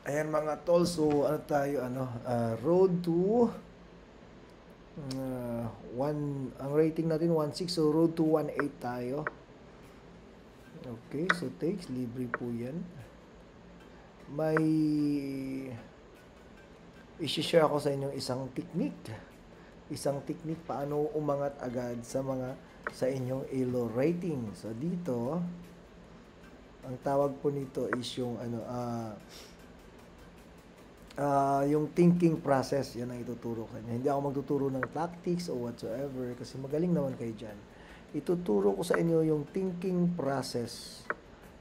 Ayan mga tol, so ano tayo, road to ang rating natin 1.6, so road to 1.8 tayo. Okay, so takes, libre po yan. May isi-share ako sa inyong isang technique paano umangat agad sa inyong ELO rating. So dito, ang tawag po nito is yung thinking process. Yan ang ituturo ko sa inyo. Hindi ako magtuturo ng tactics o whatsoever kasi magaling naman kayo dyan. Ituturo ko sa inyo yung thinking process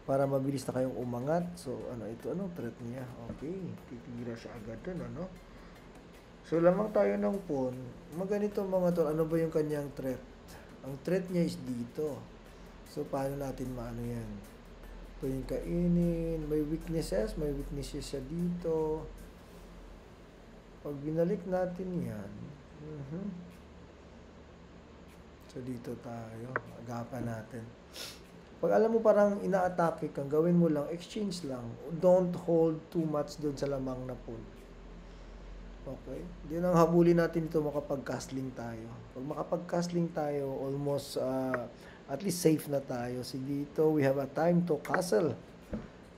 para mabilis na kayong umangat. So, anong threat niya? Okay, titira siya agad dun, So, lamang tayo ng pawn. Maganito mga tol, ano ba yung kanyang threat? Ang threat niya is dito. So, paano natin maano yan? Ito yung kainin. May weaknesses siya dito. Pag binalik natin yan, so dito tayo, agapan natin. Pag alam mo parang ina-atake kang, gawin mo lang, exchange lang. Don't hold too much doon sa lamang na pawn. Okay? Yun ang habulin natin ito, makapag-castling tayo. Pag makapag-castling tayo, almost, at least safe na tayo. So dito, we have a time to castle.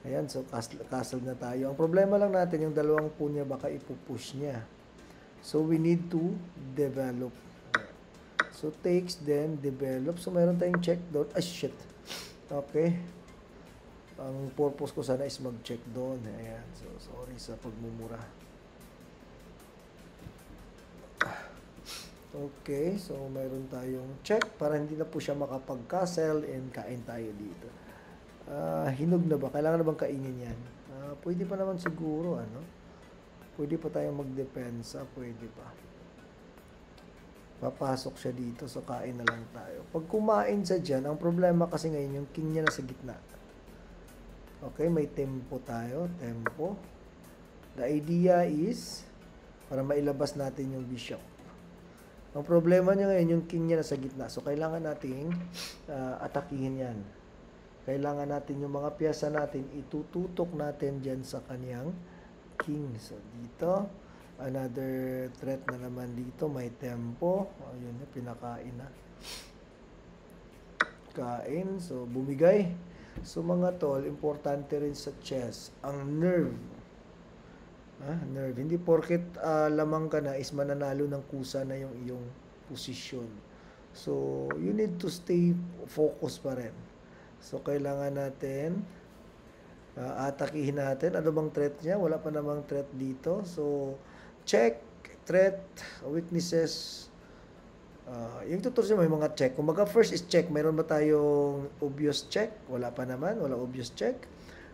Ayan, so castle na tayo. Ang problema lang natin, yung dalawang pawn niya, baka ipupush niya. So we need to develop. So takes, then develop. So mayroon tayong check doon. Ah, shit. Okay. Ang purpose ko sana is mag-check doon. Ayan, so sorry sa pagmumura. Okay, so mayroon tayong check para hindi na po siya makapag-castle and kain tayo dito. Hinog na ba? Kailangan na bang kainin yan? Pwede pa naman siguro, Pwede pa tayong magdepensa, pwede pa. Papasok siya dito, so kain na lang tayo. Pag kumain siya dyan, ang problema kasi ngayon, yung king niya nasa gitna. Okay, may tempo tayo, tempo. The idea is, para mailabas natin yung bishop. Ang problema niya ngayon, yung king niya nasa gitna. So, kailangan nating atakihin yan. Kailangan natin yung mga piyasa natin, itututok natin dyan sa kanyang king. So, dito, another threat na naman dito, may tempo. Ayun, pinakain na. Kain, so bumigay. So, mga tol, importante rin sa chess, ang nerve. Nerve. Hindi porket lamang ka na is mananalo ng kusa na yung iyong posisyon. So, you need to stay focused pa rin. So, kailangan natin atakihin natin. Ano bang threat niya? Wala pa namang threat dito. So, check, threat, weaknesses. Yung tutorial may mga check. Kung baga first is check. Mayroon ba tayong obvious check? Wala pa naman. Wala obvious check.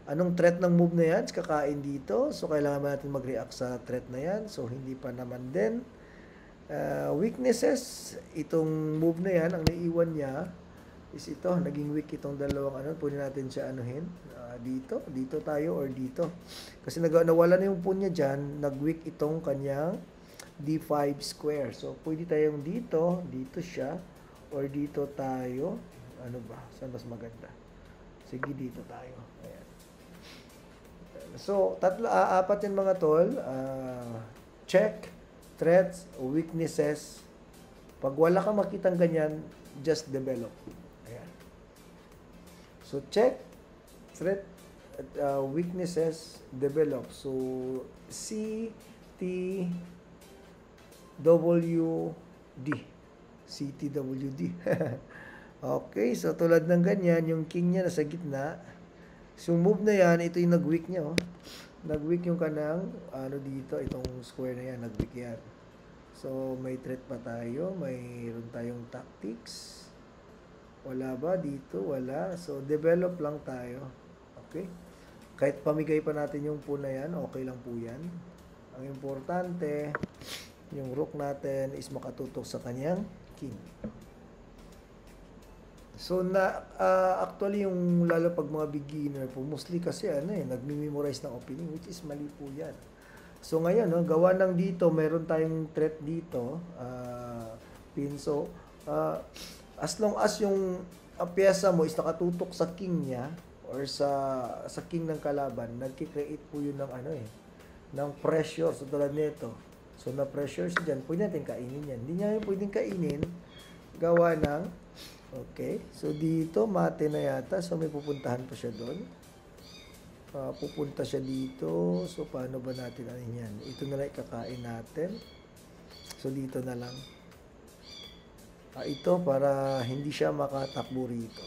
Anong threat ng move na yan? Kakain dito. So, kailangan ba natin mag-react sa threat na yan? So, hindi pa naman din. Weaknesses. Itong move na yan, ang naiwan niya, is ito, naging weak itong dalawang pwede natin siya dito tayo or dito. Kasi nawala na yung pawn niya dyan, nag-weak itong kanyang D5 square. So, pwede tayong dito siya, or dito tayo. Ano ba? Saan mas maganda? Sige, dito tayo. Ayan. So, apat yung mga tol. Check, threats, weaknesses. Pag wala kang makitang ganyan, just develop. So, check, threat, weaknesses, develop. So, C, T, W, D. C, T, W, D. Okay, so tulad ng ganyan, yung king niya nasa gitna. So, move na yan, ito yung nag-weak niya, Nag-weak yung kanang, dito, itong square na yan, nag-weak yan. So, may threat pa tayo, mayroon tayong tactics. Wala ba dito? Wala. So, develop lang tayo. Okay? Kahit pamigay pa natin yung pawn na yan, okay lang po yan. Ang importante, yung rook natin is makatutok sa kanyang king. So, actually, yung lalo pag mga beginner po, mostly kasi nagmi-memorize ng opening, which is mali po yan. So, ngayon, gawa ng dito, meron tayong threat dito, pin. So, as long as yung pyesa mo is nakatutok sa king niya, or sa king ng kalaban, nagki-create po yun ng ano ng pressure. So tulad nito. So na pressure siya dyan, pwede natin kainin yan. Hindi niya yung pwedeng kainin, gawa ng, okay, so dito, mate na yata, so may pupuntahan pa siya doon. Pupunta siya dito, so paano ba natin ano yan? Ito na lang ikakain natin. So dito na lang. Ito para hindi siya makatakbo rito.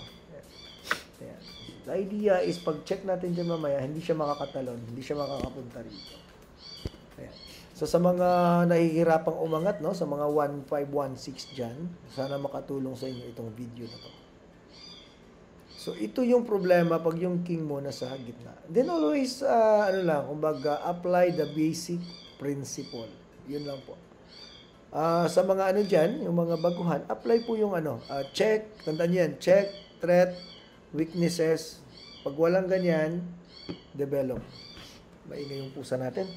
Ayan. The idea is pag check natin dyan mamaya, hindi siya makakatalon, hindi siya makakapunta rito. Ayan. So sa mga nahihirapang umangat, no, sa mga 1516 dyan, sana makatulong sa inyo itong video na to. So ito yung problema pag yung king mo nasa gitna. Then always, ano lang, kumbaga, apply the basic principle. Yun lang po. Sa mga ano dyan, yung mga baguhan, apply po yung ano, check, tandaan yan, check, threat, weaknesses. Pag walang ganyan, develop. Maingay yung pusa natin.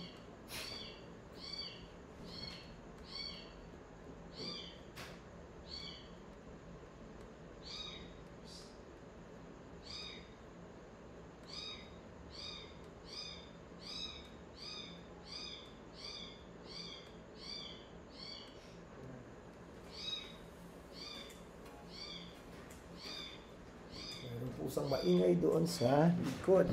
Pusang maingay doon sa likod.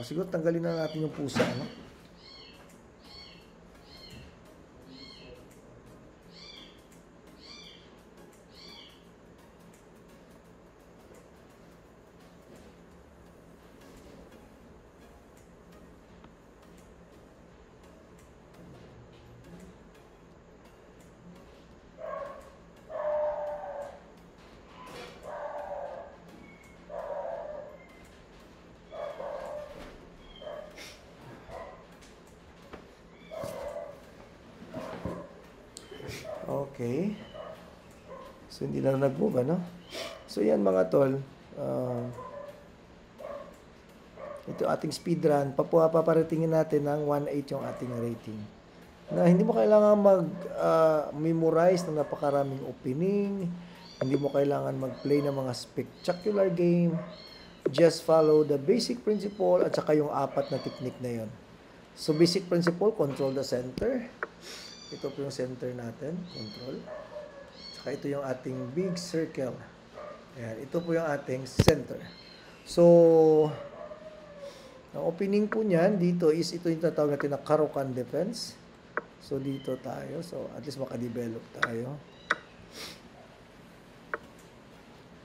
Siguro tanggalin na natin yung pusa, no? Okay. So, hindi na nag-move, ano? So, yan mga tol. Ito ating speedrun. Paparatingin natin ng 1.8 yung ating rating. Na hindi mo kailangan memorize ng napakaraming opening. Hindi mo kailangan mag-play ng mga spectacular game. Just follow the basic principle at saka yung 4 na technique na yon. So, basic principle, control the center. Ito po yung center natin, control. Saka ito yung ating big circle. Ayan, ito po yung ating center. So, ang opening po niyan, dito is ito yung tatawag natin na Caro-Kann defense. So, dito tayo. So, at least makadevelop tayo.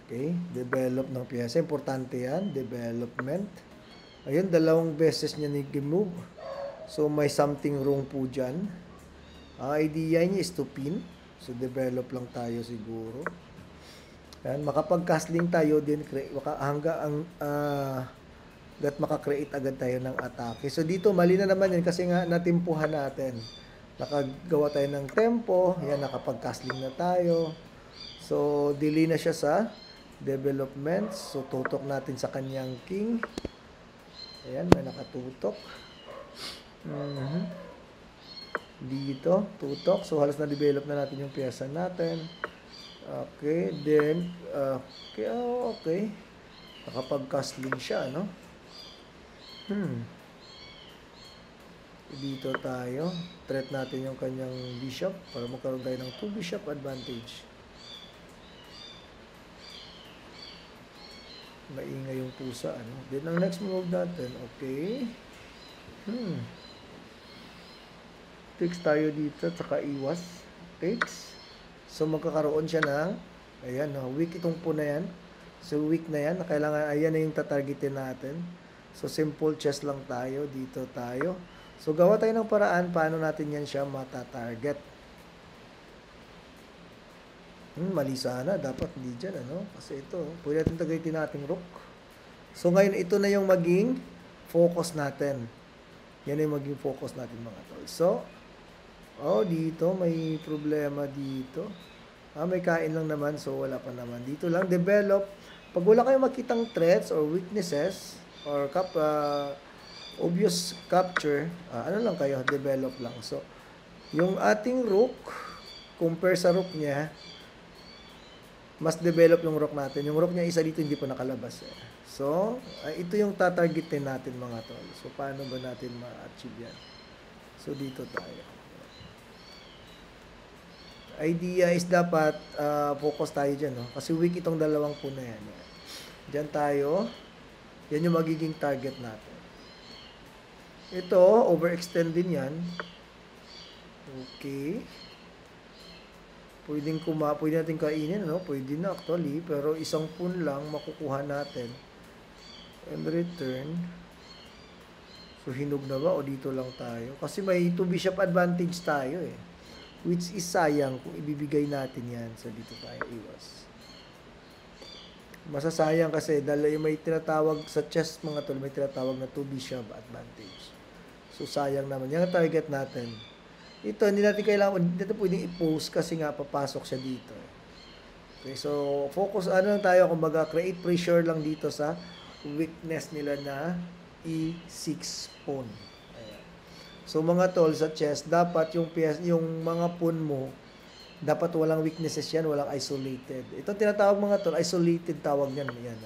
Okay, develop ng piyesa. Importante yan, development. Ayun, 2 beses niya nag-move. So, may something wrong po dyan. Ang idea niya is to pin. So, develop lang tayo siguro. Ayan, makapag-castling tayo din hanggang makakreate agad tayo ng atake. So, dito mali na naman yan kasi nga natimpuhan natin. Nakagawa tayo ng tempo. Ayan, nakapag-castling na tayo. So, delay na siya sa development. So, tutok natin sa kanyang king. Ayan, may nakatutok. Dito, tutok. So, halos na-develop na natin yung pyesa natin. Okay, then, okay. Nakapag-castling siya, no? Dito tayo. Threat natin yung kanyang bishop para magkaroon tayo ng 2 bishop advantage. Maingay yung pusa, ano? Then, ang next move natin, okay. Takes tayo dito, saka iwas. Takes. So, magkakaroon siya ng, ayan, weak itong po na yan. So, weak na yan. Kailangan, ayan na yung tatargetin natin. So, simple chess lang tayo. Dito tayo. So, gawa tayo ng paraan paano natin yan siya matatarget. Mali sana. Dapat hindi dyan, ano? Kasi ito, pwede natin targetin nating rook. So, ngayon, ito na yung maging focus natin. Yan na yung maging focus natin, mga tol. So, dito, may problema dito. May kain lang naman, so wala pa naman. Dito lang, develop. Pag wala kayong makitang threats or weaknesses, or obvious capture, ano lang kayo, develop lang. So, yung ating rook, compare sa rook niya, mas develop yung rook natin. Yung rook niya isa dito hindi pa nakalabas eh. So, ito yung tatargetin natin mga tol. So, paano ba natin ma-achieve yan? So, dito tayo. Idea is dapat focus tayo dyan, no? Kasi weak itong dalawang po na yan. Dyan tayo. Yan yung magiging target natin. Ito, overextend din yan. Okay. Pwede natin kainin, no? Pwede na actually, pero isang pawn lang makukuha natin. And return. So, hinog na ba? O dito lang tayo? Kasi may 2 bishop advantage tayo eh. Which is sayang kung ibibigay natin yan. So, dito tayo iwas. Masasayang kasi dahil may tinatawag sa chess mga tol, may tinatawag na 2 bishop advantage. So, sayang naman. Yan ang target natin. Ito, hindi natin kailangan, hindi natin pwedeng i-post kasi nga papasok siya dito. Okay, so, focus, lang tayo, kumbaga, create pressure lang dito sa weakness nila na E6 pawn. Ayan. So, mga tol, sa chess, dapat yung mga pawn mo, dapat walang weaknesses yan, walang isolated. Ito tinatawag mga tol, isolated tawag niyan. Yan,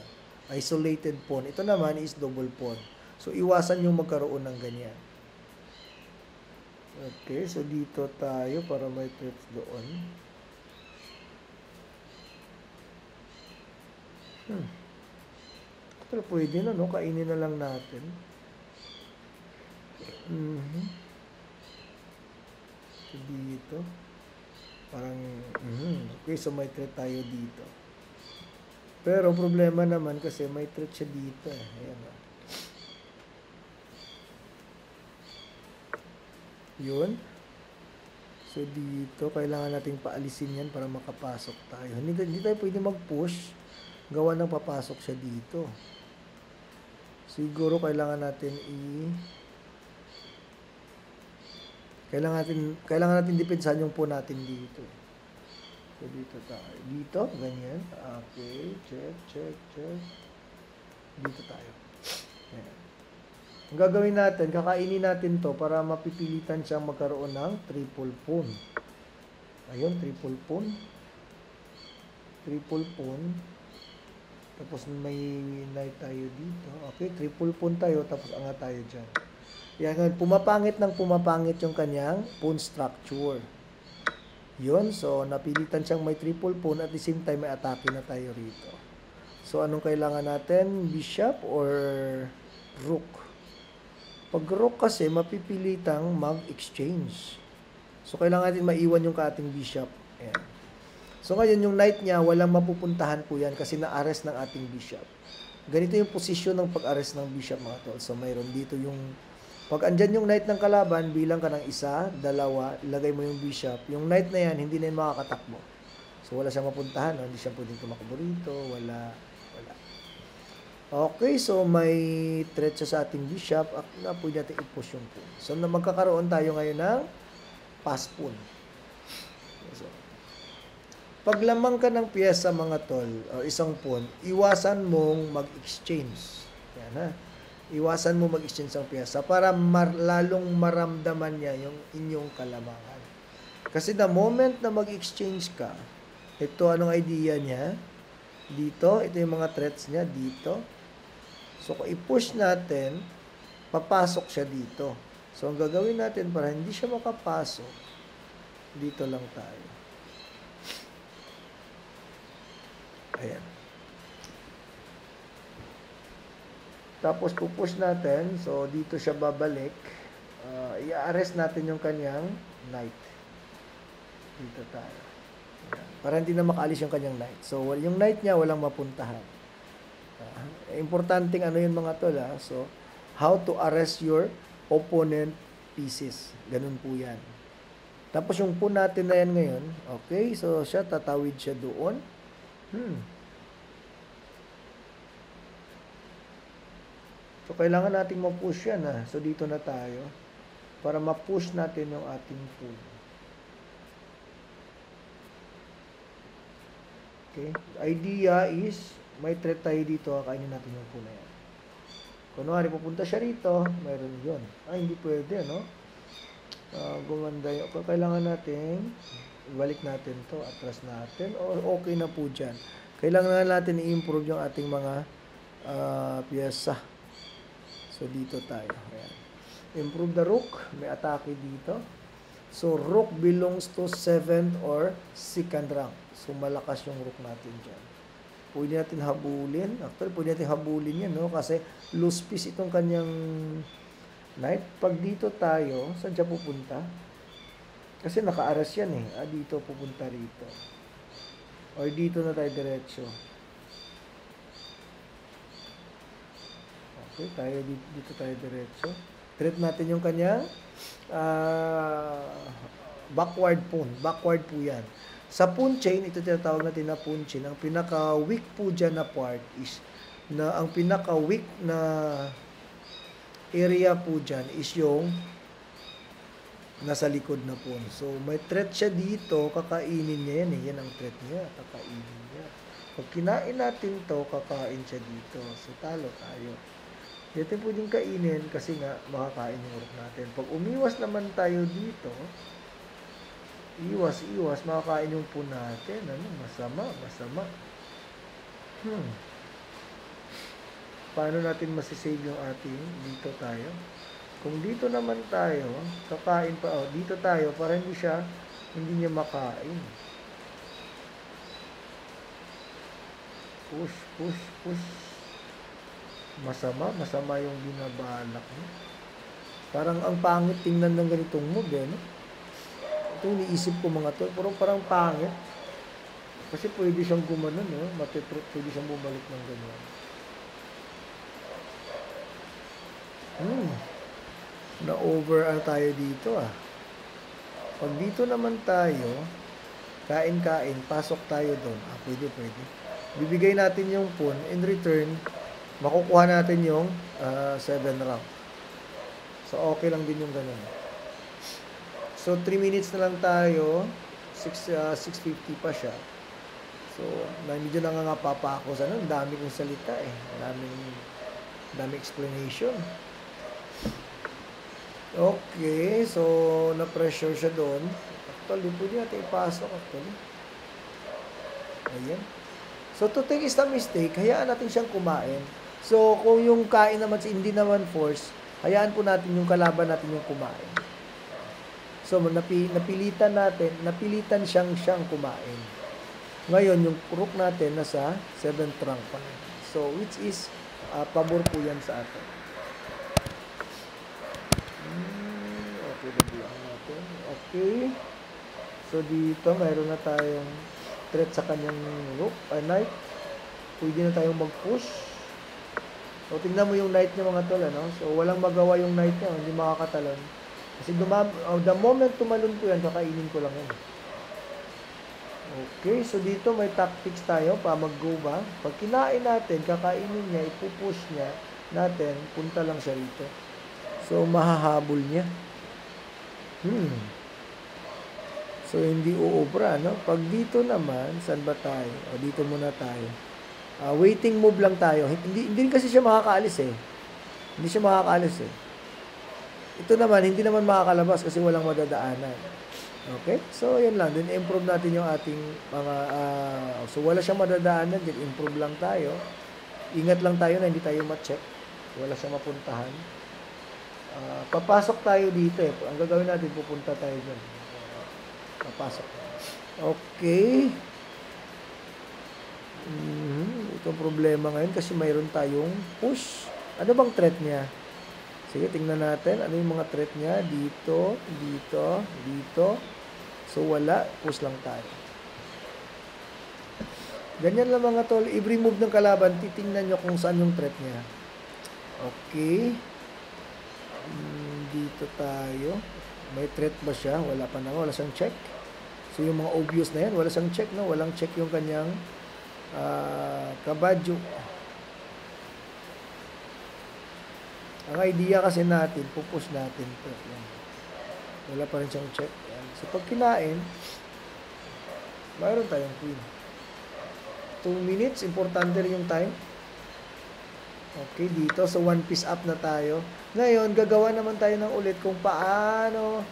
isolated pawn. Ito naman is double pawn. So, iwasan yung magkaroon ng ganyan. Okay, so dito tayo para may threats doon. Pero pwede na, no? Kainin na lang natin. So, dito. Parang, okay, so may threat tayo dito. Pero problema naman kasi may threat siya dito. Ayan, yun. So, dito, kailangan nating paalisin yan para makapasok tayo. Hindi tayo pwede mag-push. Gawa ng papasok siya dito. Siguro, kailangan natin kailangan natin depensahan yung po natin dito. So, dito tayo. Dito, ganyan. Okay, check. Dito tayo. Ayan. Ang gagawin natin, kakainin natin to para mapipilitan siyang magkaroon ng triple pawn. Ayun, triple pawn. Triple pawn. Tapos may knight tayo dito. Okay, triple pawn tayo, tapos angat tayo dyan. Yan, pumapangit yung kanyang pawn structure. Yun, so napilitan siyang may triple pawn at the same time may atake na tayo rito. So, anong kailangan natin? Bishop or rook? Pag rook kasi, mapipilitang mag-exchange. So, kailangan natin maiwan yung ating bishop. Ayan. So, ngayon yung knight niya, walang mapupuntahan po yan kasi na-arrest ng ating bishop. Ganito yung posisyon ng pag-arrest ng bishop mga tol. So, mayroon dito yung, pag andyan yung knight ng kalaban, bilang ka ng isa, dalawa, ilagay mo yung bishop. Yung knight na yan, hindi na yun makakatakbo. So, wala siyang mapuntahan. No? Hindi siya pwedeng tumakbo rito. Wala. Okay, so may threat siya sa ating bishop. Na pwede natin i-push yung pawn. So, magkakaroon tayo ngayon ng pass pawn. So, pag lamang ka ng piyesa mga tol, o isang pawn, iwasan mong mag-exchange. Yan ha. Iwasan mo mag-exchange ang piyesa para lalong maramdaman niya yung inyong kalamangan. Kasi the moment na mag-exchange ka, ito anong idea niya? Dito, ito yung mga threats niya dito. So, kung i-push natin, papasok siya dito. So, ang gagawin natin para hindi siya makapasok, dito lang tayo. Ayan. Tapos, pupush natin. So, dito siya babalik. I-arrest natin yung kanyang knight. Dito tayo. Ayan. Para hindi na makaalis yung kanyang knight. So, yung knight niya, walang mapuntahan. Importanteng ano yun mga tol ha. So, how to arrest your opponent pieces. Ganun po yan. Tapos yung pawn natin na yan ngayon. Okay, so siya, tatawid siya doon. So, kailangan nating ma-push yan ha. So, dito na tayo. Para ma-push natin yung ating pawn. Okay, idea is may threat tayo dito, kainin natin yung pawn na yan. Kunwari, pupunta siya rito, mayroon yun. Ay, hindi pwede, no? Gumanda yun. Kailangan natin Balik natin to, atras natin, o okay na po dyan. Kailangan natin i-improve yung ating mga piyesa. So, dito tayo. Ayan. Improve the rook. May atake dito. So, rook belongs to 7th or 2nd rank. So, malakas yung rook natin dyan. Pwede natin habulin. Actually, pwede natin habulin yan, no? Kasi loose piece itong kanyang knight. Pag dito tayo, saan siya pupunta? Kasi naka-aras yan eh. Dito pupunta rito. Or dito na tayo diretso. Okay, tayo dito tayo diretso. Treat natin yung kanyang backward pawn. Backward po yan. Sa pawn chain, ito tinatawag natin na pawn chain. Ang pinaka-weak po dyan na part is, ang pinaka-weak na area po dyan is yung nasa likod na pawn. So, may threat siya dito, kakainin niya yan eh. Yan ang threat niya, kakainin niya. Pag kinain natin to, kakain siya dito. So, talo tayo. Dito pwedeng kainin kasi nga makakain yung rook natin. Pag umiwas naman tayo dito, iwas, makakain yung pawn natin. Masama. Paano natin masisave yung ating dito tayo? Kung dito naman tayo, kakain pa, dito tayo para hindi niya makain. Push. Masama yung binabalak niya. Parang ang pangit tingnan ng ganitong move, eh, no? Ito yung iniisip ko mga to, pero parang pangit. Kasi pwede siyang gumanon, no? Pwede siyang bumalik ng ganyan. Na-over tayo dito, Pag dito naman tayo, kain, pasok tayo doon. Pwede. Bibigay natin yung pawn, in return, makukuha natin yung 7 rank. So, okay lang din yung ganun. So, 3 minutes na lang tayo. 6:50 pa siya. So, medyo nangangapapa ako sa ang dami kong salita eh. Daming explanation. Okay, so na-pressure siya doon. Actually, pwede natin ipasok actually. Ayan. So, to take is the mistake, hayaan natin siyang kumain. So, kung yung kain naman, hindi naman force, hayaan po natin yung kalaban natin yung kumain. So, napilitan siyang kumain. Ngayon, yung rook natin nasa 7th rank pa. So, which is, pabor po yan sa atin. Okay, nabilang natin. Okay. So, dito, mayroon na tayong threat sa kanyang rook, knight. Pwede na tayong mag-push. So, tingnan mo yung knight niya mga tol, So, walang magawa yung knight niya, hindi makakatalon. Kasi the moment tumalon po yan, kakainin ko lang yan. Okay, so dito may tactics tayo para mag-go ba. Pag kinain natin, kakainin niya, ipupush niya natin, punta lang siya rito. So, mahahabol niya. So, hindi uubra, Pag dito naman, saan ba tayo? Dito muna tayo. Waiting move lang tayo. Hindi kasi siya makakaalis eh. Hindi siya makakaalis eh. Ito naman, hindi naman makakalabas kasi walang madadaanan. Okay? So, yan lang. Then, improve natin yung ating mga... so, wala siyang madadaanan. Then, improve lang tayo. Ingat lang tayo na hindi tayo ma-check. Wala siyang mapuntahan. Papasok tayo dito eh. Ang gagawin natin, pupunta tayo dyan. Papasok. Okay. Ito ang problema ngayon kasi mayroon tayong push. Ano bang threat niya? Sige, tingnan natin. Ano yung mga threat niya? Dito, dito, dito. So, wala. Push lang tayo. Ganyan lang mga tol. Every move ng kalaban, titingnan nyo kung saan yung threat niya. Okay. Dito tayo. May threat ba siya? Wala pa naman. Wala siyang check. So, yung mga obvious na yan, wala siyang check, Walang check yung kanyang kabadyo. Ang idea kasi natin, pupush natin ito. Wala pa rin siyang check. So, pag kinain, mayroon tayong queen. 2 minutes, importante rin yung time. Okay, dito. So, 1 piece up na tayo. Ngayon, gagawa naman tayo ng ulit kung paano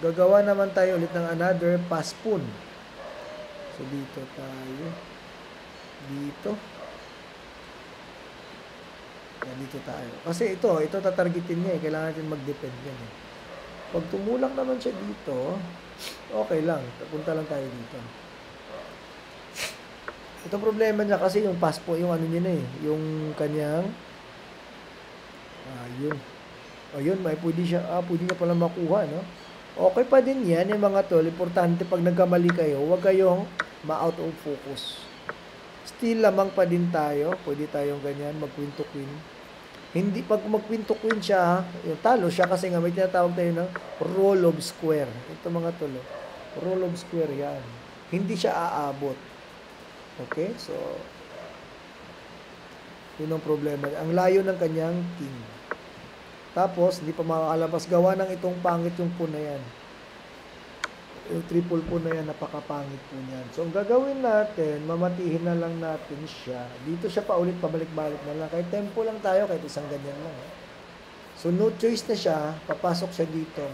Gagawa naman tayo ulit ng another pass spoon. So, dito tayo. Dito. Yan, dito tayo. Kasi ito tatargetin niya eh. Kailangan natin mag-depend yan eh. Pag tumulak naman siya dito, okay lang. Punta lang tayo dito. Ito problema niya kasi yung pass po, yung ano niya na eh. Yung kanyang, yun. Ayun, pwede niya pala makuha, no? Okay pa din yan, yung mga tol. Importante, pag nagkamali kayo, huwag kayong ma-out of focus. Still, lamang pa din tayo. Pwede tayong ganyan, mag-queen to queen. Hindi, pag mag-queen to queen siya, yung talo siya kasi nga may tinatawag tayo ng roll of square. Ito mga tol, roll of square yan. Hindi siya aabot. Okay? So, yun ang problema. Ang layo ng kanyang king. Tapos, hindi pa makakalabas. Gawa ng itong pangit yung pawn na yan. Yung triple pawn na yan, napakapangit po niyan. So, ang gagawin natin, mamatihin na lang natin siya. Dito siya pa ulit, pabalik-balik na lang. Kahit tempo lang tayo, kahit isang ganyan lang. So, no choice na siya. Papasok siya dito.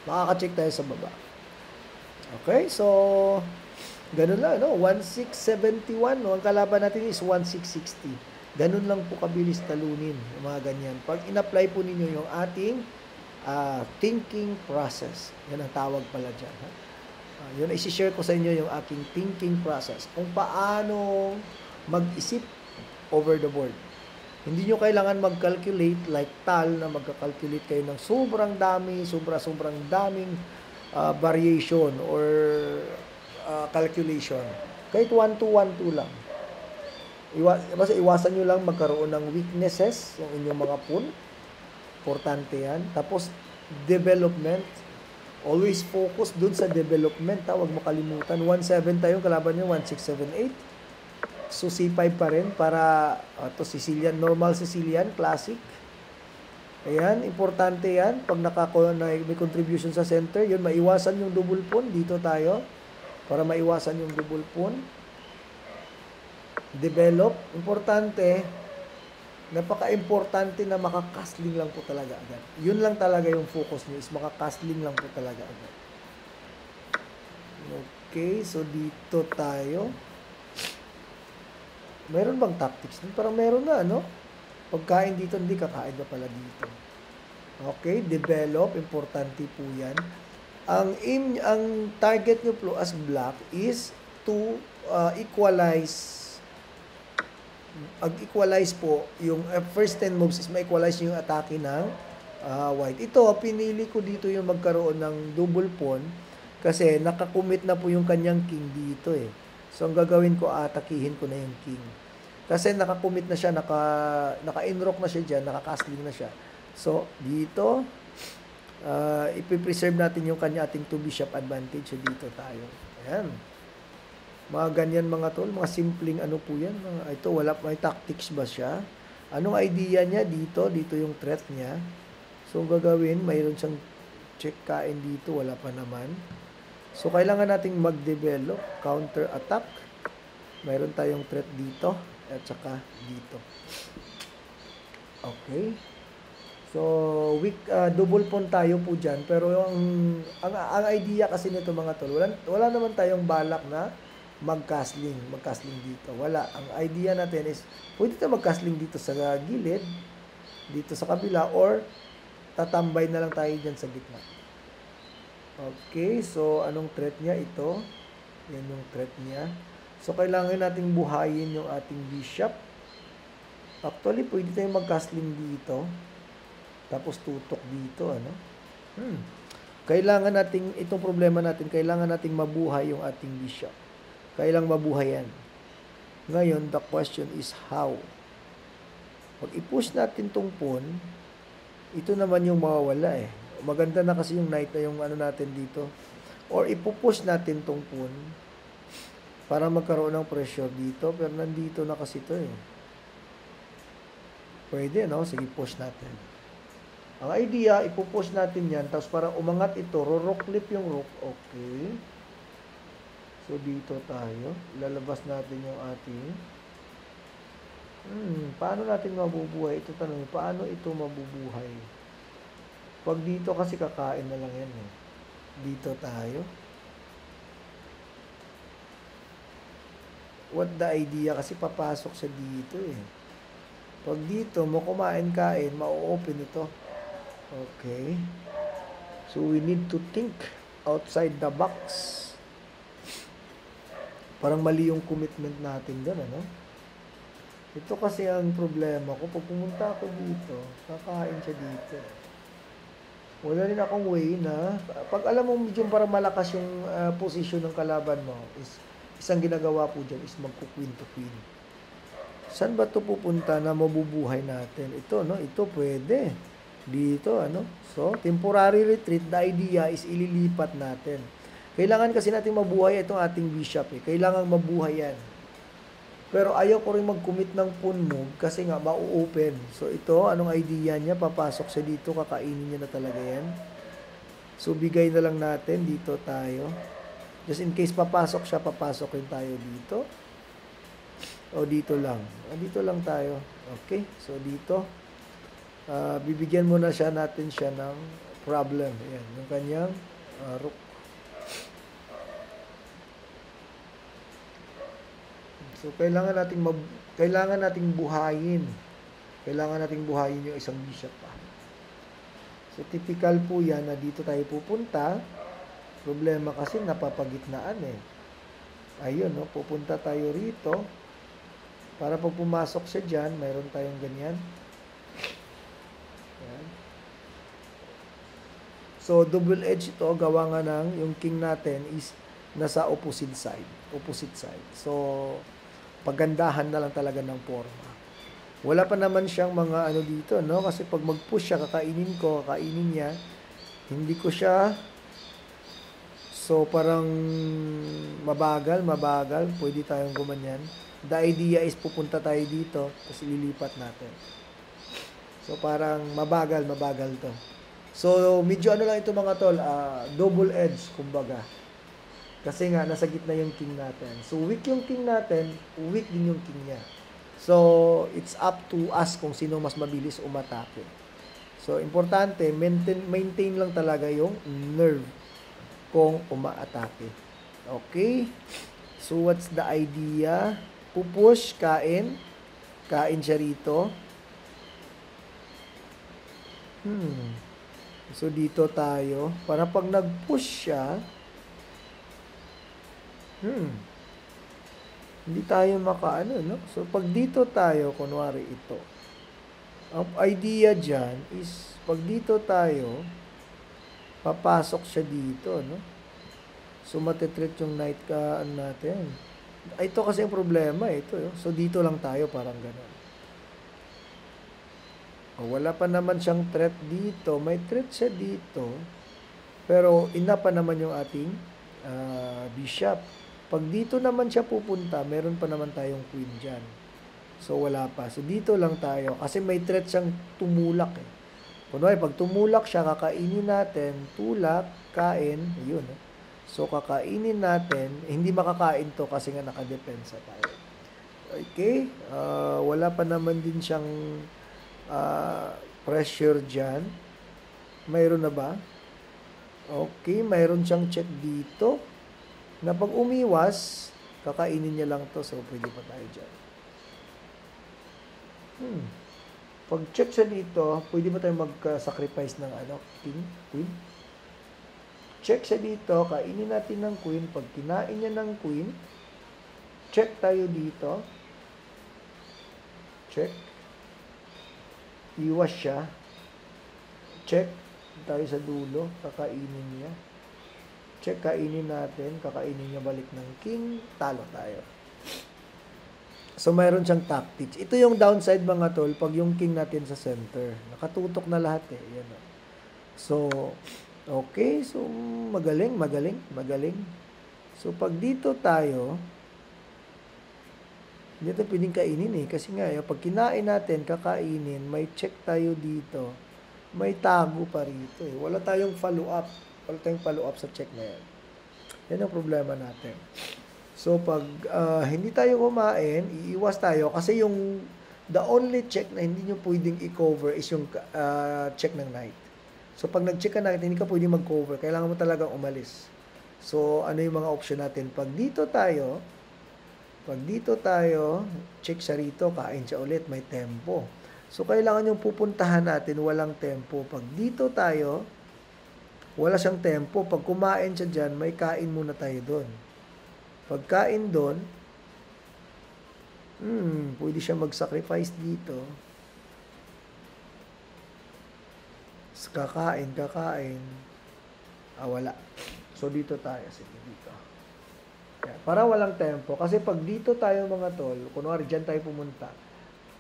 Makaka-check tayo sa baba. Okay? So, ganun lang, no? 1671, no? Ang kalaban natin is 1660. Ganun lang po kabilis talunin, yung mga ganyan. Pag in-apply po ninyo yung ating thinking process. Yan ang tawag pala dyan. Ha? Yun, isi-share ko sa inyo yung aking thinking process. Kung paano mag-isip over the board. Hindi nyo kailangan mag-calculate like tal na magka-calculate kayo ng sobrang dami, sobrang daming variation or calculation. Kahit 1, 2, 1, 2 lang. Basta iwasan nyo lang magkaroon ng weaknesses yung inyong mga pawn. Importante yan. Tapos, development. Always focus dun sa development. Huwag makalimutan. 1-7 tayo. Kalaban nyo, 1-6-7-8. So, C5 pa rin para to Sicilian. Normal Sicilian. Classic. Ayan. Importante yan. Pag may contribution sa center, yun, maiwasan yung double pawn. Dito tayo. Para maiwasan yung double pawn. Develop. Importante, napaka-importante na makakastling lang po talaga agad. Yun lang talaga yung focus nyo is makakastling lang po talaga agad. Okay, so dito tayo. Meron bang tactics? Parang meron na, no? Pagkain dito, hindi kakain na pala dito. Okay, develop. Importante po yan. Ang target nyo po as black is to equalize po, yung first 10 moves is ma-equalize yung atake ng white. Ito, pinili ko dito yung magkaroon ng double pawn kasi nakakumit na po yung kanyang king dito eh. So, ang gagawin ko, atakihin ko na yung king. Kasi nakakumit na siya, naka-enrock na siya dyan, naka-castling na siya. So, dito, ipipreserve natin yung ating 2 bishop advantage. So, dito tayo. Ayan. Mga ganyan mga tol, mga simpleng ano po yan. Ito, may tactics ba siya? Anong idea niya dito? Dito yung threat niya. So, gagawin, mayroon siyang check kain dito, wala pa naman. So, kailangan nating mag-develop, counter-attack. Mayroon tayong threat dito, at saka dito. Okay. So, double pawn tayo po dyan. Pero ang idea kasi nito mga tol, wala naman tayong balak na mag-castling dito. Wala. Ang idea natin is, pwede tayo mag-castling dito sa gilid, dito sa kabila, or tatambay na lang tayo dyan sa gitna. Okay, so anong threat niya? Ito. Yan yung threat niya. So, kailangan nating buhayin yung ating bishop. Actually, pwede tayong mag-castling dito. Tapos tutok dito, ano? Kailangan nating, itong problema natin, kailangan nating mabuhay yung ating bishop. Kailang mabuhay yan. Ngayon, the question is how? Pag i-push natin tong pawn, ito naman yung mawawala eh. Maganda na kasi yung knight na yung ano natin dito. Or ipupush natin tong pawn para magkaroon ng pressure dito. Pero nandito na kasi ito eh. Pwede, no? Sige, push natin. Ang idea, ipupush natin yan. Tapos para umangat ito, rook clip yung rook. Okay. So, dito tayo. Ilalabas natin yung ating paano natin mabubuhay? Ito tanong, paano ito mabubuhay? Pag dito kasi kakain na lang yan eh. Dito tayo. What the idea? Kasi papasok siya dito eh. Pag dito mo kumain-kain, ma-open ito. Okay. So we need to think outside the box. Parang mali yung commitment natin doon, ano? Ito kasi ang problema ko. Pag pumunta ako dito, kakain siya dito. Wala rin akong way na, pag alam mo medyo parang malakas yung position ng kalaban mo, is isang ginagawa po dyan is magku-queen to queen. Saan ba ito pupunta na mabubuhay natin? Ito, no? Ito pwede. Dito, ano? So, temporary retreat, the idea is ililipat natin. Kailangan kasi natin mabuhay itong ating bishop eh. Kailangan mabuhay yan. Pero ayaw ko rin mag-commit ng pawn move kasi nga ma-open. So, ito, anong idea niya? Papasok siya dito, kakainin niya na talaga yan. So, bigay na lang natin. Dito tayo. Just in case papasok siya, papasok rin tayo dito. O dito lang. Dito lang tayo. Okay. So, dito. Bibigyan muna siya natin siya ng problem. Ayan. Yung kanyang rook. So, kailangan nating buhayin. Kailangan nating buhayin yung isang bishop pa. So, typical po yan na dito tayo pupunta. Problema kasi napapagitnaan eh. Ayun, no? Pupunta tayo rito. Para pag pumasok siya dyan, mayroon tayong ganyan. Ayan. So, double edge ito. Gawa nga ng yung king natin is nasa opposite side. Opposite side. So, pagandahan na lang talaga ng forma. Wala pa naman siyang mga ano dito, no? Kasi pag mag-push siya, kakainin niya. Hindi ko siya. So, parang mabagal. Pwede tayong gumanyan. The idea is pupunta tayo dito, tapos ililipat natin. So, parang mabagal to. So, medyo ano lang ito mga tol, double edge, kumbaga. Kasi nga, nasa gitna yung king natin. So, weak yung king natin, weak din yung king niya. So, it's up to us kung sino mas mabilis umatake. So, importante, maintain lang talaga yung nerve kung umaatake. Okay? So, what's the idea? Pupush, kain siya rito. So, dito tayo. Para pag nag-push siya, hindi tayo makaano, no? So, pag dito tayo, kunwari ito. Ang idea dyan is, pag dito tayo, papasok siya dito, no? So, matitreat yung knight natin. Ito kasi yung problema, ito. So, dito lang tayo, parang gano'n. Wala pa naman siyang threat dito. May threat siya dito. Pero, ina pa naman yung ating bishop. Pag dito naman siya pupunta, meron pa naman tayong queen dyan. So, wala pa. So, dito lang tayo. Kasi may threat siyang tumulak eh. Kunwari, pag tumulak siya, kakainin natin, tulak, kain, yun. So, kakainin natin, hindi makakain to kasi nga nakadepensa tayo. Okay? Wala pa naman din siyang pressure dyan. Mayroon na ba? Okay, mayroon siyang check dito. Na pag umiwas, kakainin niya lang to. So, pwede pa tayo dyan. Pag check siya dito, pwede ba tayo mag-sacrifice ng king, queen? Check siya dito, kainin natin ng queen. Pag kinain niya ng queen, check tayo dito. Check. Iwas siya. Check tayo sa dulo, kakainin niya. Check, kainin natin, kakainin niya balik ng king, talo tayo. So, mayroon siyang tactics. Ito yung downside mga tol, pag yung king natin sa center. Nakatutok na lahat eh. Yan. So, okay. So, magaling. So, pag dito tayo, dito pwedeng kainin eh. Kasi nga, pag kinain natin, kakainin, may check tayo dito. May tago pa rito eh. Wala tayong follow-up. Wala tayong follow-up sa check na yan. Yan ang problema natin. So, pag hindi tayo kumain, iiwas tayo. Kasi the only check na hindi nyo pwedeng i-cover is yung check ng knight. So, pag nag-check ka na, hindi ka pwede mag-cover. Kailangan mo talagang umalis. So, ano yung mga option natin? Pag dito tayo, check siya rito, kain siya ulit, may tempo. So, kailangan yung pupuntahan natin, walang tempo. Pag dito tayo, wala siyang tempo. Pag kumain siya dyan, may kain muna tayo doon. Pag kain doon, pwede siya mag-sacrifice dito. Kakain. Wala. So, dito tayo. Sige, dito. Para walang tempo. Kasi pag dito tayo mga tol, kunwari dyan tayo pumunta,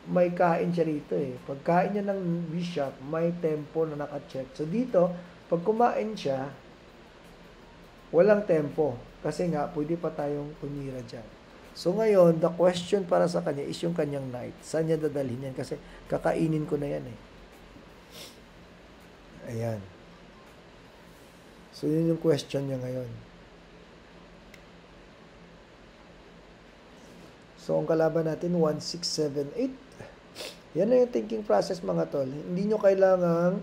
may kain siya rito eh. Pag kain niya ng bishop, may tempo na naka-check. So dito, pag kumain siya, walang tempo. Kasi nga, pwede pa tayong tumira dyan. So ngayon, the question para sa kanya is yung kanyang knight. Saan niya dadalhin yan? Kasi kakainin ko na yan eh. Ayan. So yun yung question niya ngayon. So, ang kalaban natin, 1, 6, 7, 8. Yan na yung thinking process mga tol. Hindi nyo kailangang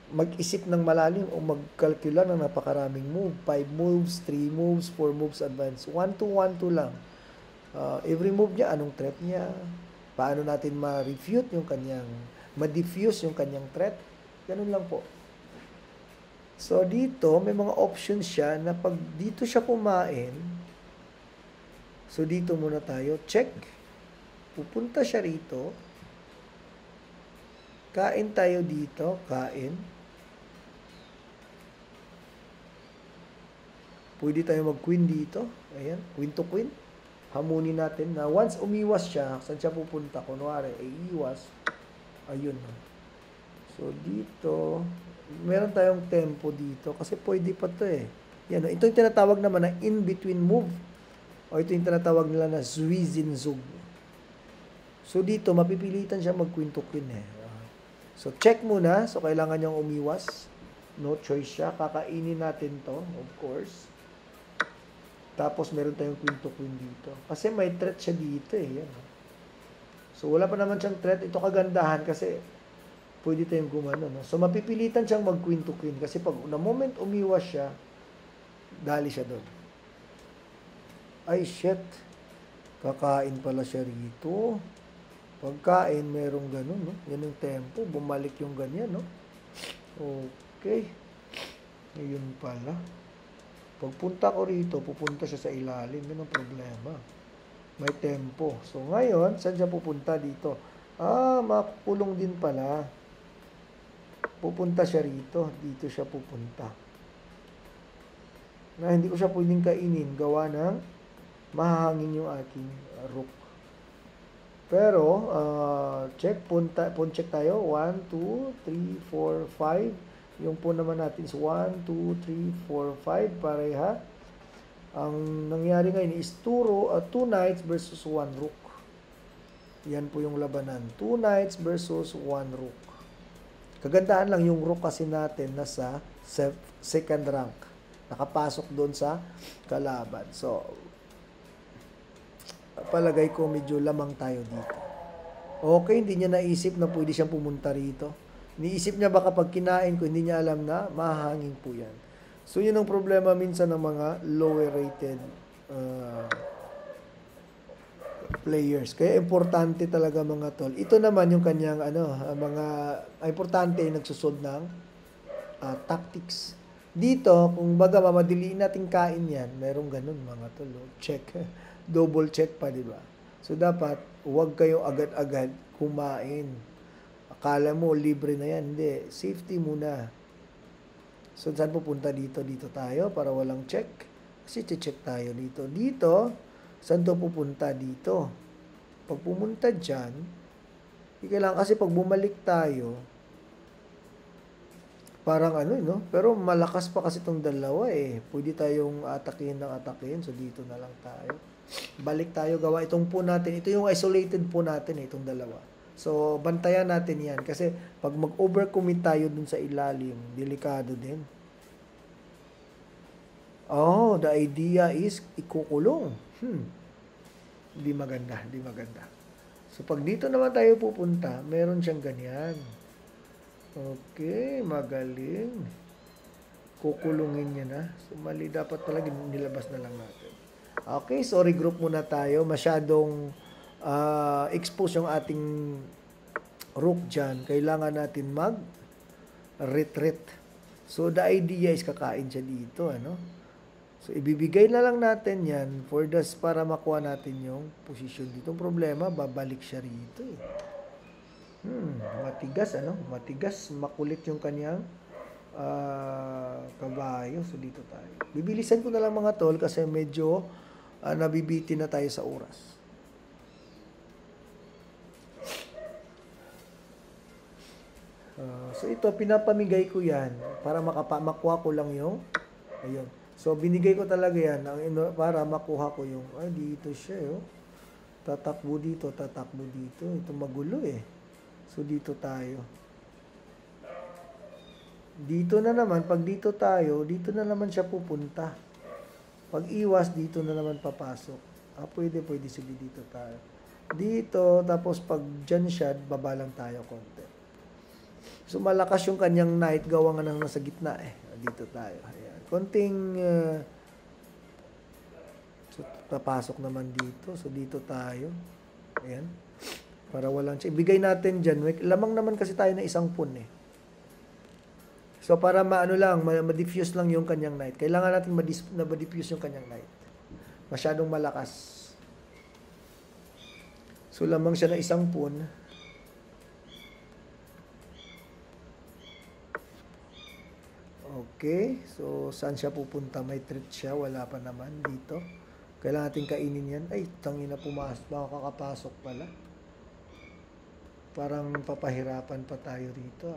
mag-isip ng malalim o mag-calculate ng napakaraming move. 5 moves, 3 moves, 4 moves advance. 1, 2, 1, 2 lang. Every move niya, anong threat niya? Paano natin ma-refute yung kanyang, ma-diffuse yung kanyang threat? Ganun lang po. So, dito, may mga options siya na pag dito siya kumain, so, dito muna tayo, check. Pupunta siya rito. Kain tayo dito, kain. Pwede tayo mag-queen dito. Ayan, queen to queen. Hamunin natin na once umiwas siya, saan siya pupunta? Kunwari, iwas. Ayun. So, dito, meron tayong tempo dito kasi pwede pa to eh. Yan, ito yung tinatawag naman na in-between move. O ito yung tinatawag nila na Zwizinzug. So dito, mapipilitan siya mag-queen to queen eh. So check muna. So kailangan niyang umiwas. No choice siya. Kakainin natin to, of course. Tapos meron tayong queen to queen dito. Kasi may threat siya dito eh. Yan. So wala pa naman siyang threat. Ito kagandahan kasi pwede tayong gumano. No? So, mapipilitan siyang mag-queen to queen. Kasi pag na moment umiwas siya, dali siya doon. Ay, shit. Kakain pala siya rito. Pagkain, merong ganun. No? Yan yung tempo. Bumalik yung ganyan. No? Okay. Ayun pala. Pagpunta ko rito, pupunta siya sa ilalim. Yun ang problema. May tempo. So, ngayon, saan siya pupunta dito? Makukulong din pala. Pupunta siya rito. Dito siya pupunta. Na hindi ko siya pwedeng kainin. Gawa ng mahahangin yung aking rook. Pero, check. Check tayo. 1, 2, 3, 4, 5. Yung po naman natin is 1, 2, 3, 4, 5. Pareha. Ang nangyari ngayon is 2 knights versus 1 rook. Yan po yung labanan. 2 knights versus 1 rook. Kagandahan lang yung rook kasi natin nasa second rank. Nakapasok doon sa kalaban. So, palagay ko medyo lamang tayo dito. Okay, hindi niya naisip na pwede siyang pumunta rito. Niisip niya baka pag kinain ko, hindi niya alam na mahahangin po yan. So, yun ang problema minsan ng mga lower rated players. Kaya importante talaga mga tol. Ito naman yung kanyang importante nagsusod ng tactics. Dito, kung baga mamadiliin natin kain yan, merong ganun mga tol. Check. Double check pa, di ba? So, dapat, huwag kayo agad-agad kumain. Akala mo, libre na yan. Hindi. Safety muna. So, saan pupunta dito? Dito tayo para walang check. Kasi check tayo dito. Dito, saan to pupunta? Dito. Pag pumunta dyan, kailangan kasi pag bumalik tayo, parang no? Pero malakas pa kasi itong dalawa eh. Pwede tayong atakin ng atakin. So, dito na lang tayo. Balik tayo, gawa itong po natin. Ito yung isolated po natin eh, itong dalawa. So, bantayan natin yan. Kasi, pag mag-overcommit tayo dun sa ilalim, delikado din. Oh, the idea is ikukulong. Di maganda. So, pag dito naman tayo pupunta, meron siyang ganyan. Okay, magaling. Kukulungin niya na. So, mali dapat talaga nilabas na lang natin. Okay, so regroup muna tayo. Masyadong expose yung ating rook dyan. Kailangan natin mag-retreat. So, the idea is kakain siya dito, ano? So, ibibigay na lang natin yan para makuha natin yung position dito. Ang problema, babalik siya rito eh. Matigas, ano? Matigas, makulit yung kanyang kabayo. So, dito tayo. Bibilisan ko na lang mga tol kasi medyo nabibitin na tayo sa oras. So, ito, pinapamigay ko yan para makuha ko lang yung, ayun. So, binigay ko talaga yan para makuha ko yung, dito siya, tatakbo dito. Ito magulo eh. So, dito tayo. Dito na naman, pag dito tayo, dito na naman siya pupunta. Pag iwas, dito na naman papasok. Pwede, sige dito tayo. Dito, tapos pag dyan siya, baba lang tayo konti. So, malakas yung kanyang knight, gawa nga nang nasa gitna eh. Dito tayo. Ayan. Konting, so, papasok naman dito. So, dito tayo. Ayan. Para walang check. Ibigay natin dyan. Lamang naman kasi tayo na isang pawn eh. So, para ma-diffuse lang yung kanyang knight. Kailangan natin ma-diffuse yung kanyang knight. Masyadong malakas. So, lamang siya na isang pawn. Okay. So, saan siya pupunta? May threat siya. Wala pa naman dito. Kailangan natin kainin yan. Ay, tangina pumasok. Makakapasok pala. Parang papahirapan pa tayo rito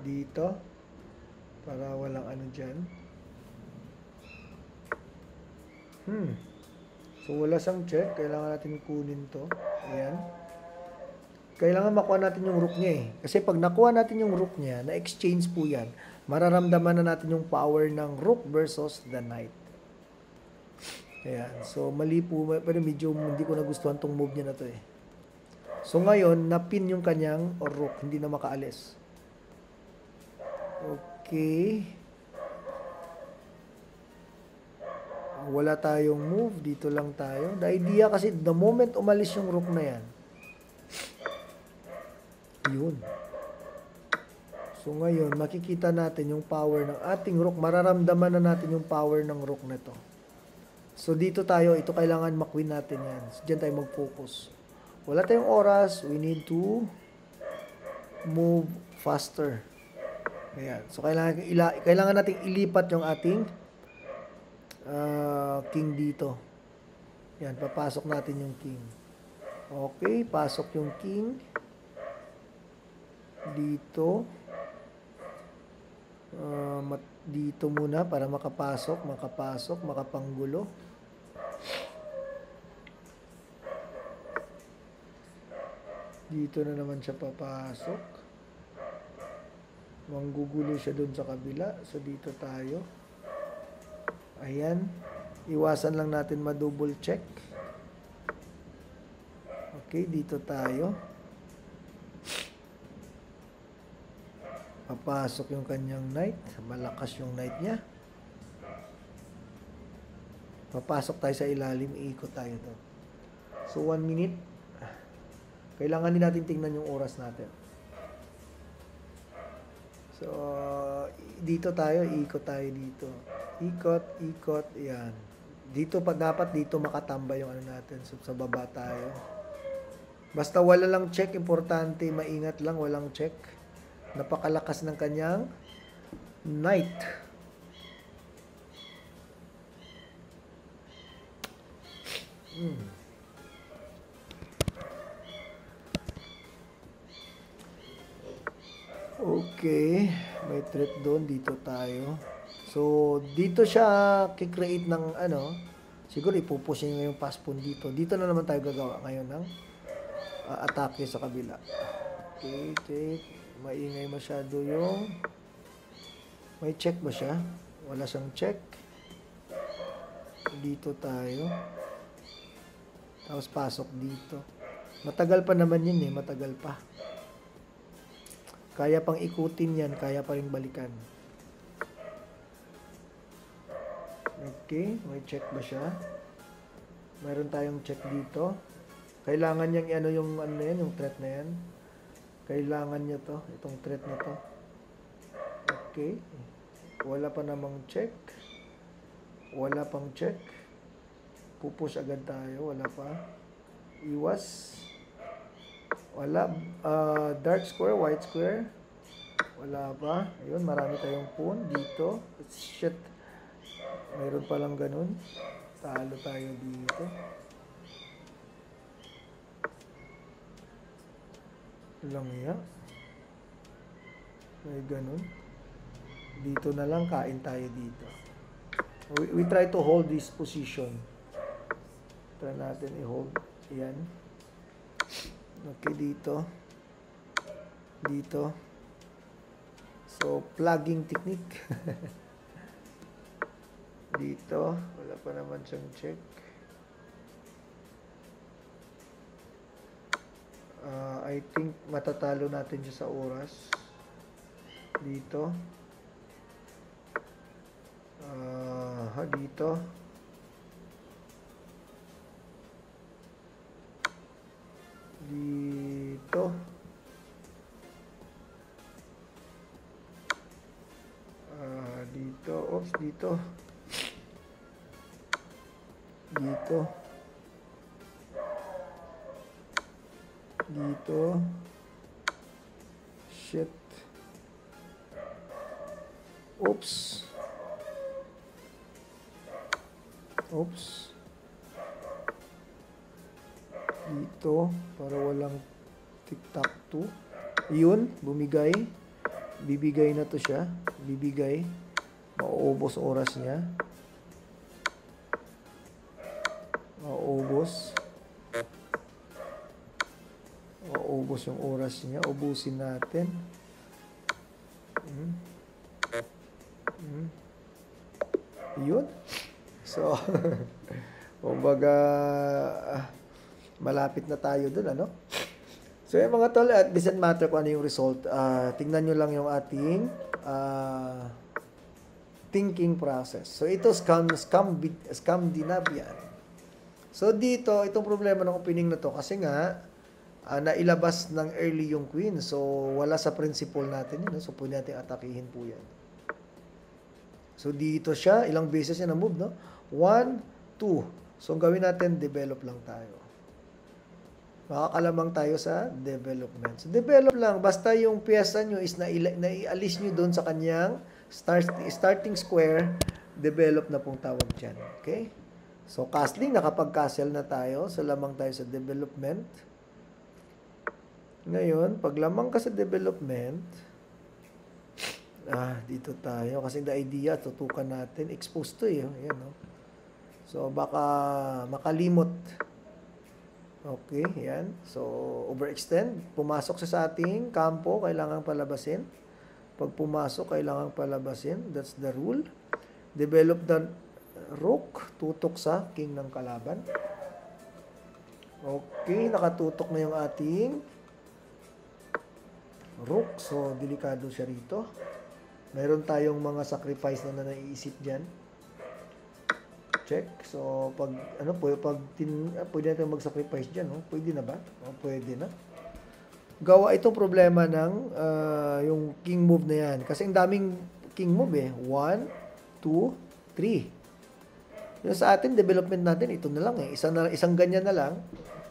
Dito. Para walang ano dyan. So, wala siyang check. Kailangan natin kunin to. Ayan. Kailangan makuha natin yung rook niya eh. Kasi pag nakuha natin yung rook niya, na-exchange po yan, mararamdaman na natin yung power ng rook versus the knight. Ayan. So, mali po. Pero medyo hindi ko nagustuhan tong move niya na to eh. So, ngayon, napin yung kanyang rook. Hindi na makaalis. Okay. Wala tayong move. Dito lang tayo. The idea kasi, the moment umalis yung rook na yan, yun. So, ngayon, makikita natin yung power ng ating rook. Mararamdaman na natin yung power ng rook na to. So, dito tayo. Ito kailangan makwin natin yan. So, diyan tayo mag-focus. Wala tayong oras. We need to move faster. Ayan. So, kailangan nating ilipat yung ating king dito. Yan. Papasok natin yung king. Okay. Pasok yung king. Dito. Dito muna para makapasok, makapanggulo. Dito na naman siya papasok. Manggugulo siya doon sa kabila. So, dito tayo. Ayan. Iwasan lang natin ma-double check. Okay, dito tayo. Papasok yung kanyang knight. Malakas yung knight niya. Papasok tayo sa ilalim. Iikot tayo doon. So, 1 minute. Kailangan din natin tingnan yung oras natin. So, dito tayo. Iikot tayo dito. Ikot. Yan. Dito dapat dito makatambay yung ano natin. So, sa baba tayo. Basta wala lang check. Importante. Maingat lang. Walang check. Napakalakas ng kanyang knight. Okay. May threat doon. Dito tayo. So, dito siya kikreate ng ano. Siguro ipupush niya yung pass pawn dito. Dito na naman tayo gagawa ngayon ng atake sa kabila. Okay. Take. Maingay masyado yung... May check ba siya? Wala siyang check. Dito tayo. Tapos pasok dito. Matagal pa naman yun eh, matagal pa. Kaya pang ikutin yan, kaya pa rin balikan. Okay, may check ba siya? Mayroon tayong check dito. Kailangan niyang ano yung ano yan, yung threat na yan. Kailangan niya to, itong threat na to. Okay. Wala pa namang check. Wala pang check. Pupush agad tayo, wala pa. Iwas. Wala. Dark square, white square. Wala pa. Ayun, marami tayong pawn dito. Shit. Mayroon palang ganun. Talo tayo dito. Lang yan. May ganun. Dito na lang, kain tayo dito. We try to hold this position. Try natin i-hold. Yan. Okay, dito. Dito. So, plugging technique. Dito. Wala pa naman siyang check. I think matatalo natin siya sa oras. Dito. Dito. Dito. Dito. Oops, dito. Dito. Dito. Shit. Oops. Oops. Dito. Para walang tic-tac-toe. Yun. Bumigay. Bibigay na to siya. Bibigay. Mauubos oras niya. Mauubos. Mauubos yung oras niya. Ubusin natin. Yun. So, kumbaga, malapit na tayo dun, ano? So, yung mga tol, at doesn't matter kung ano yung result. Tingnan nyo lang yung ating thinking process. So, ito, Scandinavian. So, dito, itong problema ng opening na to, kasi nga, nailabas ng early yung queen. So, wala sa principle natin yun. So, pwede natin atakihin po yan. So, dito siya. Ilang beses niya na-move, no? 1, 2. So, ang gawin natin, develop lang tayo. Makakalamang tayo sa development. So, develop lang. Basta yung pyesa nyo is naialis nyo doon sa kanyang starting square, develop na pong tawag dyan. Okay? So, castling, nakapag-castle na tayo. So, lamang tayo sa development. Ngayon, pag lamang ka sa development, dito tayo. Kasi the idea, tutukan natin. Exposed to eh. Ayan, no? So, baka makalimot. Okay, yan. So, overextend. Pumasok siya sa ating kampo, kailangan palabasin. Pag pumasok, kailangan palabasin. That's the rule. Develop the rook. Tutok sa king ng kalaban. Okay, nakatutok na yung ating rook. So, delikado siya rito. Meron tayong mga sacrifice na naiisip dyan. Check. So, pwede natin mag-sacrifice dyan. No? Pwede na ba? Pwede na. Gawa itong problema ng yung king move na yan. Kasi ang daming king move eh. 1, 2, 3. Yung sa atin, development natin, ito na lang eh. Isang ganyan na lang.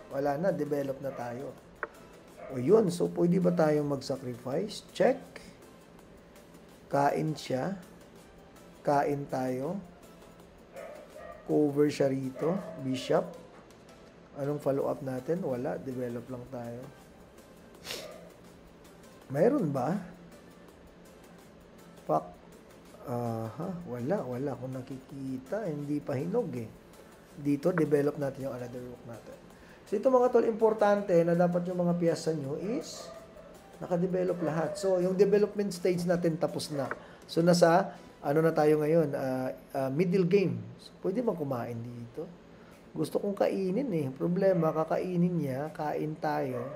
Wala na, develop na tayo. O yun, so pwede ba tayong mag-sacrifice? Check. Kain siya. Kain tayo. Cover siya rito. Bishop. Anong follow-up natin? Wala. Develop lang tayo. Mayroon ba? Fuck. Wala. Kung nakikita, hindi pa hinog eh. Dito, develop natin yung another rook natin. So, ito mga tol, importante na dapat yung mga piyasa nyo is naka-develop lahat. So, yung development stage natin tapos na. So, nasa, ano na tayo ngayon? Middle game. So, pwede bang kumain dito? Gusto kong kainin eh. Problema, kakainin niya, kain tayo.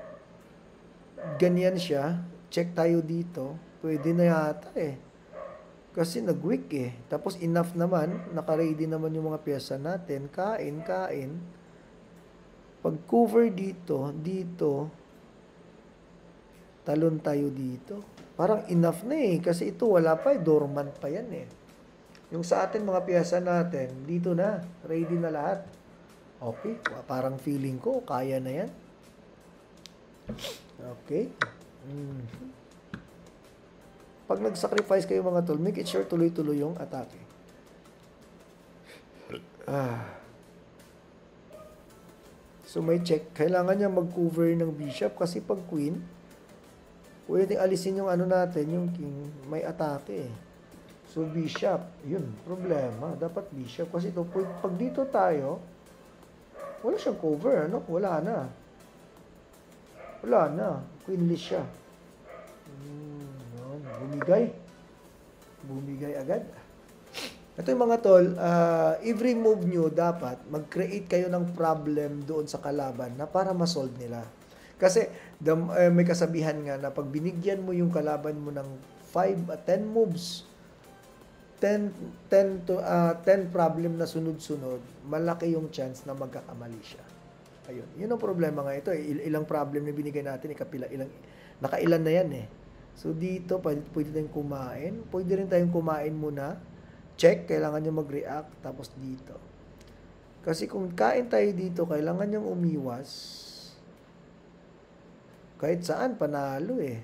Ganyan siya. Check tayo dito. Pwede na yata eh. Kasi nag-weak eh. Tapos enough naman, naka-ready naman yung mga pyesa natin. Kain, kain. Pag cover dito, talon tayo dito. Parang enough na eh. Kasi ito wala pa eh. Dormant pa yan eh. Yung sa atin mga pyesa natin, dito na. Ready na lahat. Okay. Parang feeling ko, kaya na yan. Okay. Pag nag-sacrifice kayo mga tol, make it sure tuloy-tuloy yung atake. So may check. Kailangan niya mag-cover ng bishop kasi pag queen, pwedeng alisin yung ano natin, yung king, may atake eh. So bishop, yun, problema. Dapat bishop kasi ito, pag dito tayo, wala siyang cover, ano? Wala na. Wala na. Queenless siya. Bumigay. Bumigay agad. Ito yung mga tol, every move nyo dapat mag-create kayo ng problem doon sa kalaban na para ma-solve nila. Kasi may kasabihan nga na pag binigyan mo yung kalaban mo ng 5 at 10 moves, 10 problem na sunod-sunod, malaki yung chance na magkakamali siya. Ayun. Yun ang problema nga ito. Ilang problem na binigay natin, nakailan na yan eh. So, dito, pwede tayong kumain. Pwede rin tayong kumain muna. Check, kailangan nyo mag-react. Tapos dito. Kasi kung kain tayo dito, kailangan nyong umiwas. Kahit saan, panalo eh.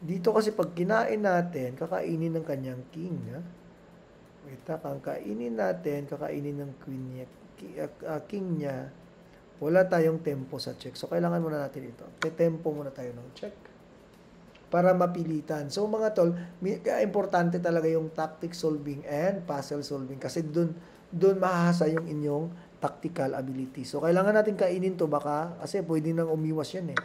Dito kasi pag kinain natin, kakainin ng kanyang king. Ha? Wait, kakainin natin, kakainin ng queen niya, king niya. Wala tayong tempo sa check. So, kailangan muna natin ito. Tempo muna tayo ng check. Para mapilitan. So mga tol, importante talaga yung tactic solving and puzzle solving kasi doon mahahasa yung inyong tactical ability. So kailangan natin kainin to baka kasi pwede nang umiwas yan eh.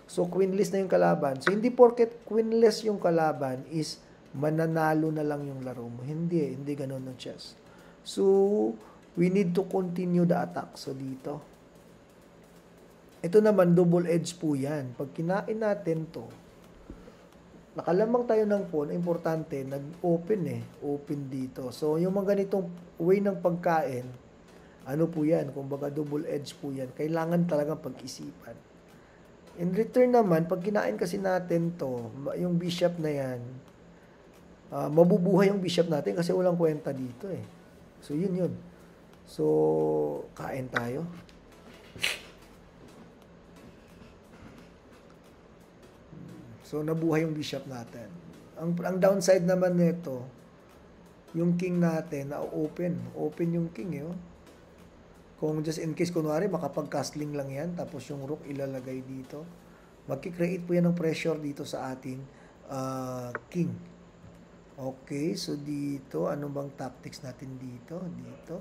So queenless na yung kalaban. So hindi porket queenless yung kalaban is mananalo na lang yung laro mo. Hindi ganoon ng chess. So we need to continue the attack. So dito. Ito naman double edge po yan. Pag kinain natin to, nakalamang tayo ng pawn, importante, nag-open eh. Open dito. So, yung mga ganitong way ng pagkain, ano po yan? Kumbaga, double edge po yan. Kailangan talagang pag-isipan. In return naman, pag kinain kasi natin to, yung bishop na yan, mabubuhay yung bishop natin kasi walang kwenta dito eh. So, yun. So, kain tayo. So, nabuhay yung bishop natin. Ang downside naman nito, yung king natin, na-open. Open yung king, eh. Kung just in case, kunwari, makapag-castling lang yan, tapos yung rook ilalagay dito, magkikreate po yan ng pressure dito sa ating king. Okay, so dito, ano bang tactics natin dito? Dito.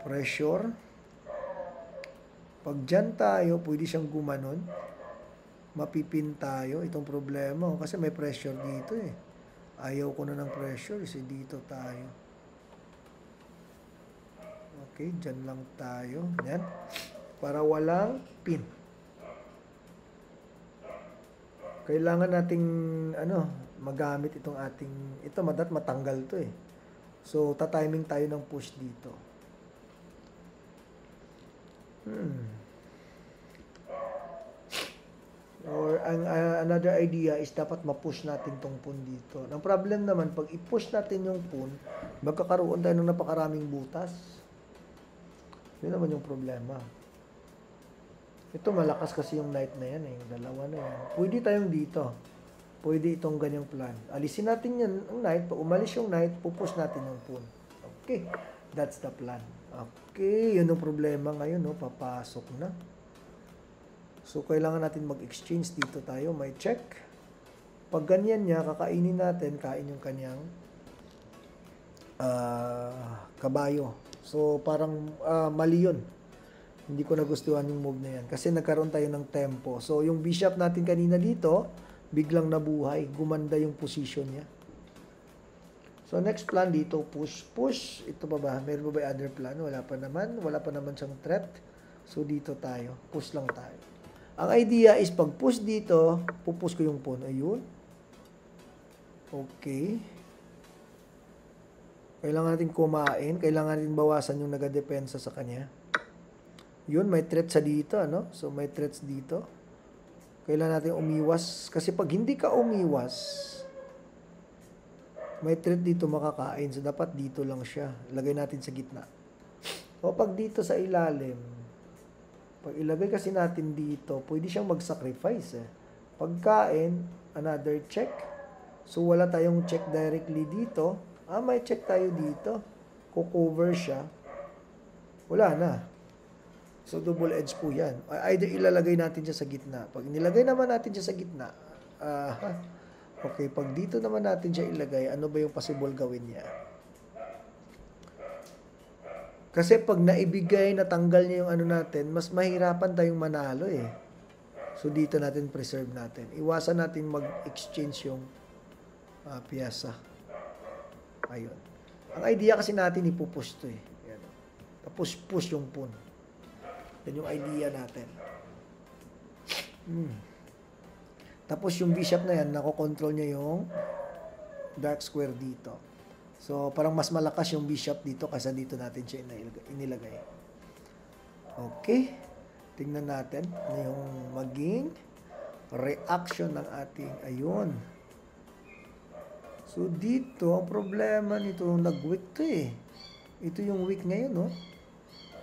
Pressure. Pag dyan tayo, pwede siyang gumanon. Mapipin tayo. Itong problema. Kasi may pressure dito eh. Ayaw ko na ng pressure. Kasi dito tayo. Okay, dyan lang tayo. Yan. Para walang pin. Kailangan nating magamit itong ating ito matanggal to eh. So tatiming tayo ng push dito. Or another idea is dapat ma-push natin tong pawn dito. Ang problem naman pag i-push natin yung pawn, magkakaroon tayo ng napakaraming butas. Yun naman yung problema. Ito malakas kasi yung knight na yan eh, yung dalawa na yan. Pwede tayong dito. Pwede itong ganyang plan. Alisin natin yan, ang knight. Pag umalis yung knight, pupush natin yung pawn. Okay, that's the plan. Okay, yun yung problema ngayon, no? Papasok na. So, kailangan natin mag-exchange dito tayo. May check. Pag ganyan niya, kakainin natin, kain yung kanyang kabayo. So, parang mali yun. Hindi ko nagustuhan yung move na yan. Kasi nagkaroon tayo ng tempo. So, yung bishop natin kanina dito, biglang nabuhay. Gumanda yung position niya. So, next plan dito, push, push. Ito pa ba? Meron ba other plan? Wala pa naman. Wala pa naman siyang threat. So, dito tayo. Push lang tayo. Ang idea is, pag push dito, pupush ko yung pawn. Ayun. Okay. Kailangan natin kumain. Kailangan natin bawasan yung nagadepensa sa kanya. Yun, may threat sa dito, ano? So, may threats dito. Kailangan natin umiwas. Kasi pag hindi ka umiwas, may threat dito makakain. So, dapat dito lang siya. Lagay natin sa gitna. O pag dito sa ilalim, pag ilagay kasi natin dito, pwede siyang mag-sacrifice eh. Pagkain, another check. So, wala tayong check directly dito. May check tayo dito. Kukover siya. Wala na. So, double edge po yan. Either ilalagay natin siya sa gitna. Pag nilagay naman natin siya sa gitna, okay, pag dito naman natin siya ilagay, ano ba yung possible gawin niya? Kasi pag naibigay, natanggal niya yung ano natin, mas mahirapan tayong manalo eh. So, dito natin preserve natin. Iwasan natin mag-exchange yung piyasa. Ayun. Ang idea kasi natin, ipupush to eh. Yan. Tapos push yung pawn. Yan yung idea natin. Tapos yung bishop na yan, nakokontrol niya yung dark square dito. So, parang mas malakas yung bishop dito kaysa dito natin siya inilagay. Okay. Tingnan natin ano yung maging reaction ng ating, ayun. So, dito, ang problema nito, nag-weak to eh. Ito yung weak ngayon, no?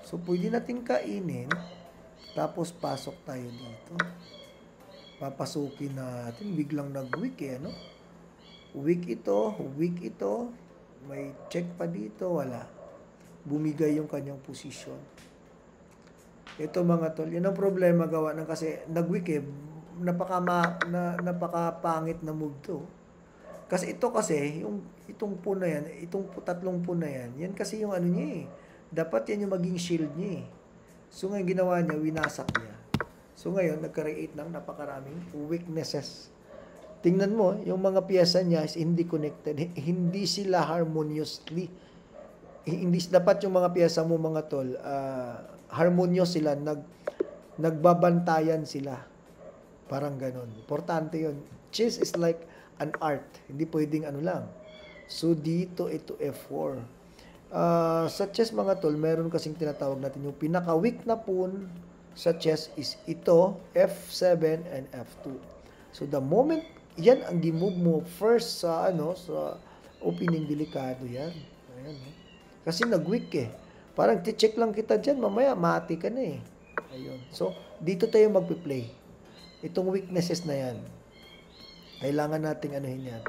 So, pwede natin kainin, tapos pasok tayo dito. Papasukin natin, biglang nag-weak eh, no? Weak ito, may check pa dito, wala. Bumigay yung kanyang posisyon. Ito mga tol, yun ang problema gawa ng kasi nag-weak eh, napakapangit na move to. Kasi ito kasi, itong pawn na yan, itong tatlong pawn na yan, yan kasi yung ano niya eh. Dapat yan yung maging shield niya eh. So ngayon ginawa niya, winasak niya. So ngayon, nagka-create ng napakaraming weaknesses. Tingnan mo, yung mga piyesa niya is hindi connected. Hindi sila harmoniously. Hindi, dapat yung mga piyesa mo mga tol, harmonious sila, nagbabantayan sila. Parang ganun. Importante yun. Chess is like an art. Hindi pwedeng ano lang. So, dito, ito F4. Sa chess mga tol, meron kasing tinatawag natin yung pinaka-weak na pawn sa chess is ito, F7 and F2. So, the moment, yan ang gi-move mo first sa, sa opening, delikado yan. Ayan, kasi nag-weak eh. Parang ti-check lang kita dyan, mamaya mati ka na eh. Ayun. So, dito tayo magpi-play. Itong weaknesses na yan. Kailangan nating anuhin yan.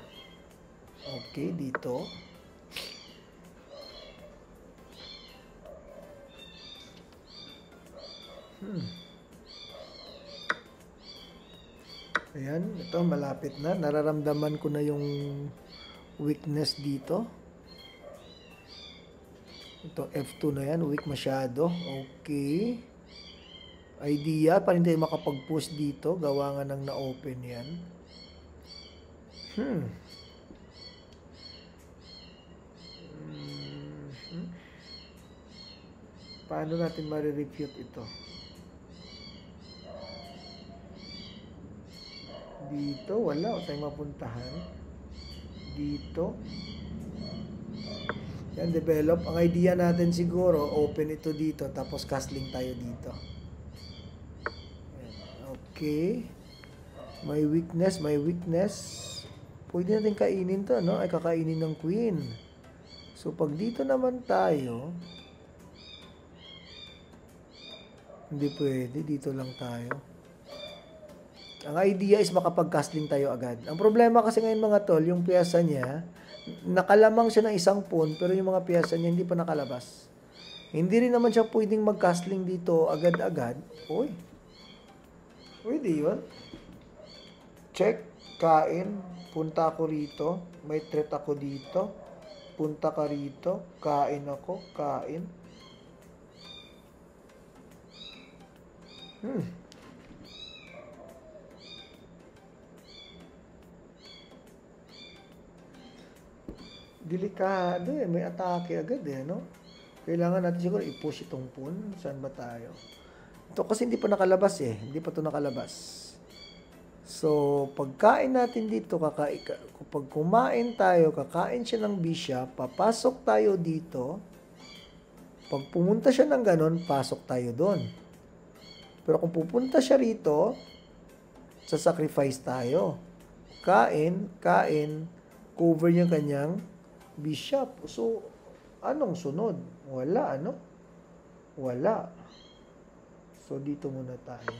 Okay, dito. Ayan, ito malapit na. Nararamdaman ko na yung weakness dito. Ito F2 na yan, weak masyado. Okay. Idea, pa hindi makapag-push dito. Gawa nga ng na-open yan. Paano natin ma-refute ito? Dito, wala. O tayong mapuntahan. Dito. Yan, develop. Ang idea natin siguro, open ito dito, tapos castling tayo dito. Okay. May weakness, may weakness. Pwede natin kainin to, no? Ay, kakainin ng queen. So, pag dito naman tayo, hindi pwede. Dito lang tayo. Ang idea is makapag-castling tayo agad. Ang problema kasi ngayon mga tol, yung piyesa niya, nakalamang siya ng isang pawn, pero yung mga piyesa niya hindi pa nakalabas. Hindi rin naman siya pwedeng mag-castling dito agad-agad. Uy. Pwede yun. Check. Kain. Punta ako rito. May threat ako dito. Punta ka rito. Kain ako. Kain. delikado eh. May atake agad eh, no? Kailangan natin siguro i-push itong pawn. Saan ba tayo? Ito kasi hindi pa nakalabas eh. Hindi pa ito nakalabas. So, pagkain natin dito, kapag kumain tayo, kakain siya ng bishop, papasok tayo dito. Pag pumunta siya ng ganon, pasok tayo doon. Pero kung pupunta siya rito, sacrifice tayo. Kain, cover niya kanyang bishop. So, anong sunod? Wala, ano? Wala. So, dito muna tayo.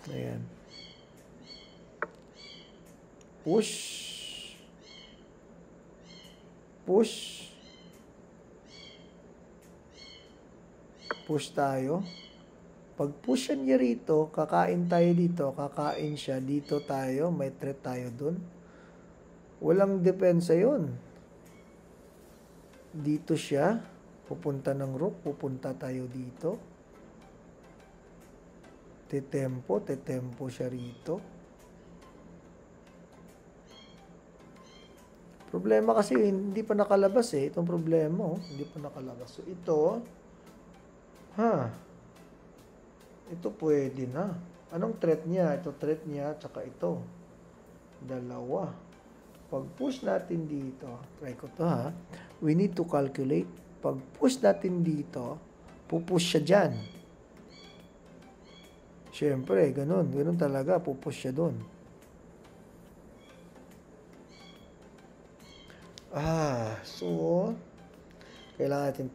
Ayan. Push. Push. Push tayo. Pag push niya rito, kakain tayo dito, kakain siya, dito tayo, may threat tayo dun. Walang depensa yun. Dito siya, pupunta ng rook, pupunta tayo dito. Tetempo siya rito. Problema kasi hindi pa nakalabas eh. Itong problema, hindi pa nakalabas. So, ito, ito pwede na. Anong threat niya? Ito threat niya, tsaka ito. Dalawa. Pag push natin dito, try ko to ha. We need to calculate. Pag push natin dito, pupush siya dyan. Siyempre, ganun. Ganun talaga, pupush siya dun. So, kailangan natin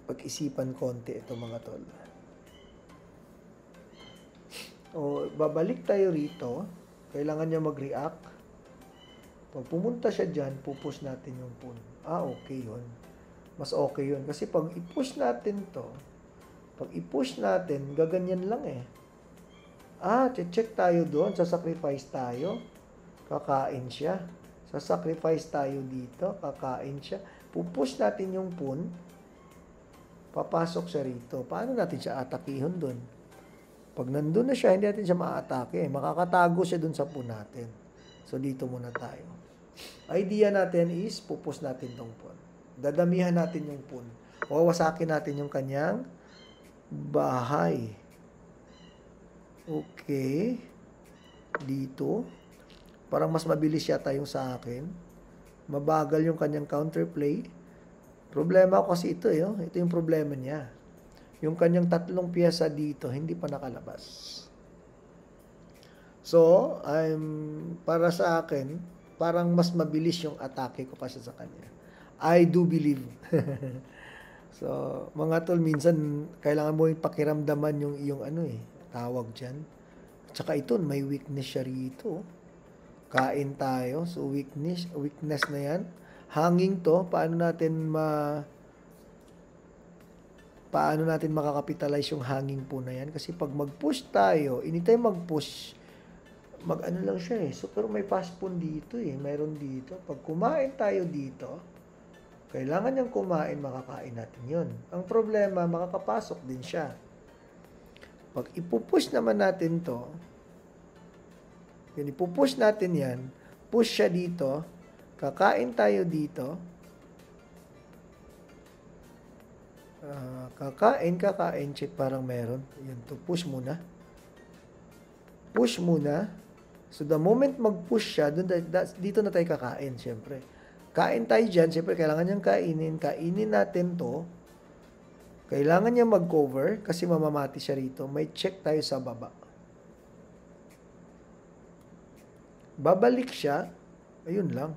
pag-isipan konti ito mga tol. O, babalik tayo rito. Kailangan niya mag-react. Pag pumunta siya dyan, pupush natin yung pawn. Okay yun. Mas okay yun. Kasi pag i-push natin to, pag i-push natin, gaganyan lang eh. Check tayo doon. Sacrifice tayo. Kakain siya. Sacrifice tayo dito. Kakain siya. Pupush natin yung pawn. Papasok siya rito. Paano natin siya atakihon doon? Pag nandun na siya, hindi natin siya maatake. Makakatago siya doon sa pawn natin. So, dito muna tayo. Idea natin is, pupush natin tong pawn. Dadamihan natin yung pawn. Wawasakin natin yung kanyang bahay. Okay. Dito. Parang mas mabilis yata yung sa akin. Mabagal yung kanyang counterplay. Problema ko kasi ito eh. Ito yung problema niya. Yung kanyang tatlong piyesa dito, hindi pa nakalabas. So, para sa akin, parang mas mabilis yung atake ko kasi sa kanya. I do believe. So, mga tol, minsan, kailangan mo yung pakiramdaman yung iyong tawag dyan. Tsaka ito, may weakness siya rito. Kain tayo. So, weakness na yan. Hanging to, paano natin makakapitalize yung hanging po na yan? Kasi pag mag-push tayo, anytime mag-push, lang siya eh. So, pero may pass pawn dito eh. Mayroon dito. Pag kumain tayo dito, kailangan niyang kumain, makakain natin yun. Ang problema, makakapasok din siya. Pag ipupush naman natin to, yun, ipupush natin yan, push siya dito, kakain tayo dito, kakain, check parang meron. Yun to, push muna. Push muna. So, the moment mag-push siya, dito na tayo kakain, syempre. Kain tayo dyan, syempre, kailangan niyang kainin natin to. Kailangan niya mag-cover, kasi mamamati siya rito. May check tayo sa baba. Babalik siya, ayun lang.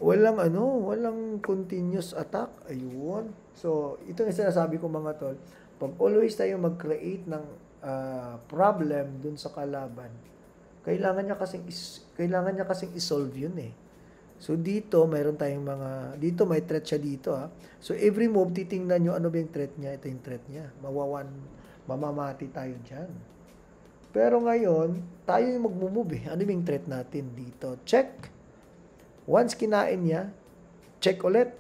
Walang continuous attack. Ayun. So, ito yung sinasabi ko mga tol. Pag always tayo mag-create ng problem dun sa kalaban, kailangan niya kasing isolve yun eh. So, dito, mayroon tayong dito may threat siya dito ha. So, every move, titingnan nyo ano ba yung threat niya. Ito yung threat niya. Mamamati tayo dyan. Pero ngayon, tayo yung mag-move eh. Ano yung threat natin dito? Check. Once kinain niya, check ulit.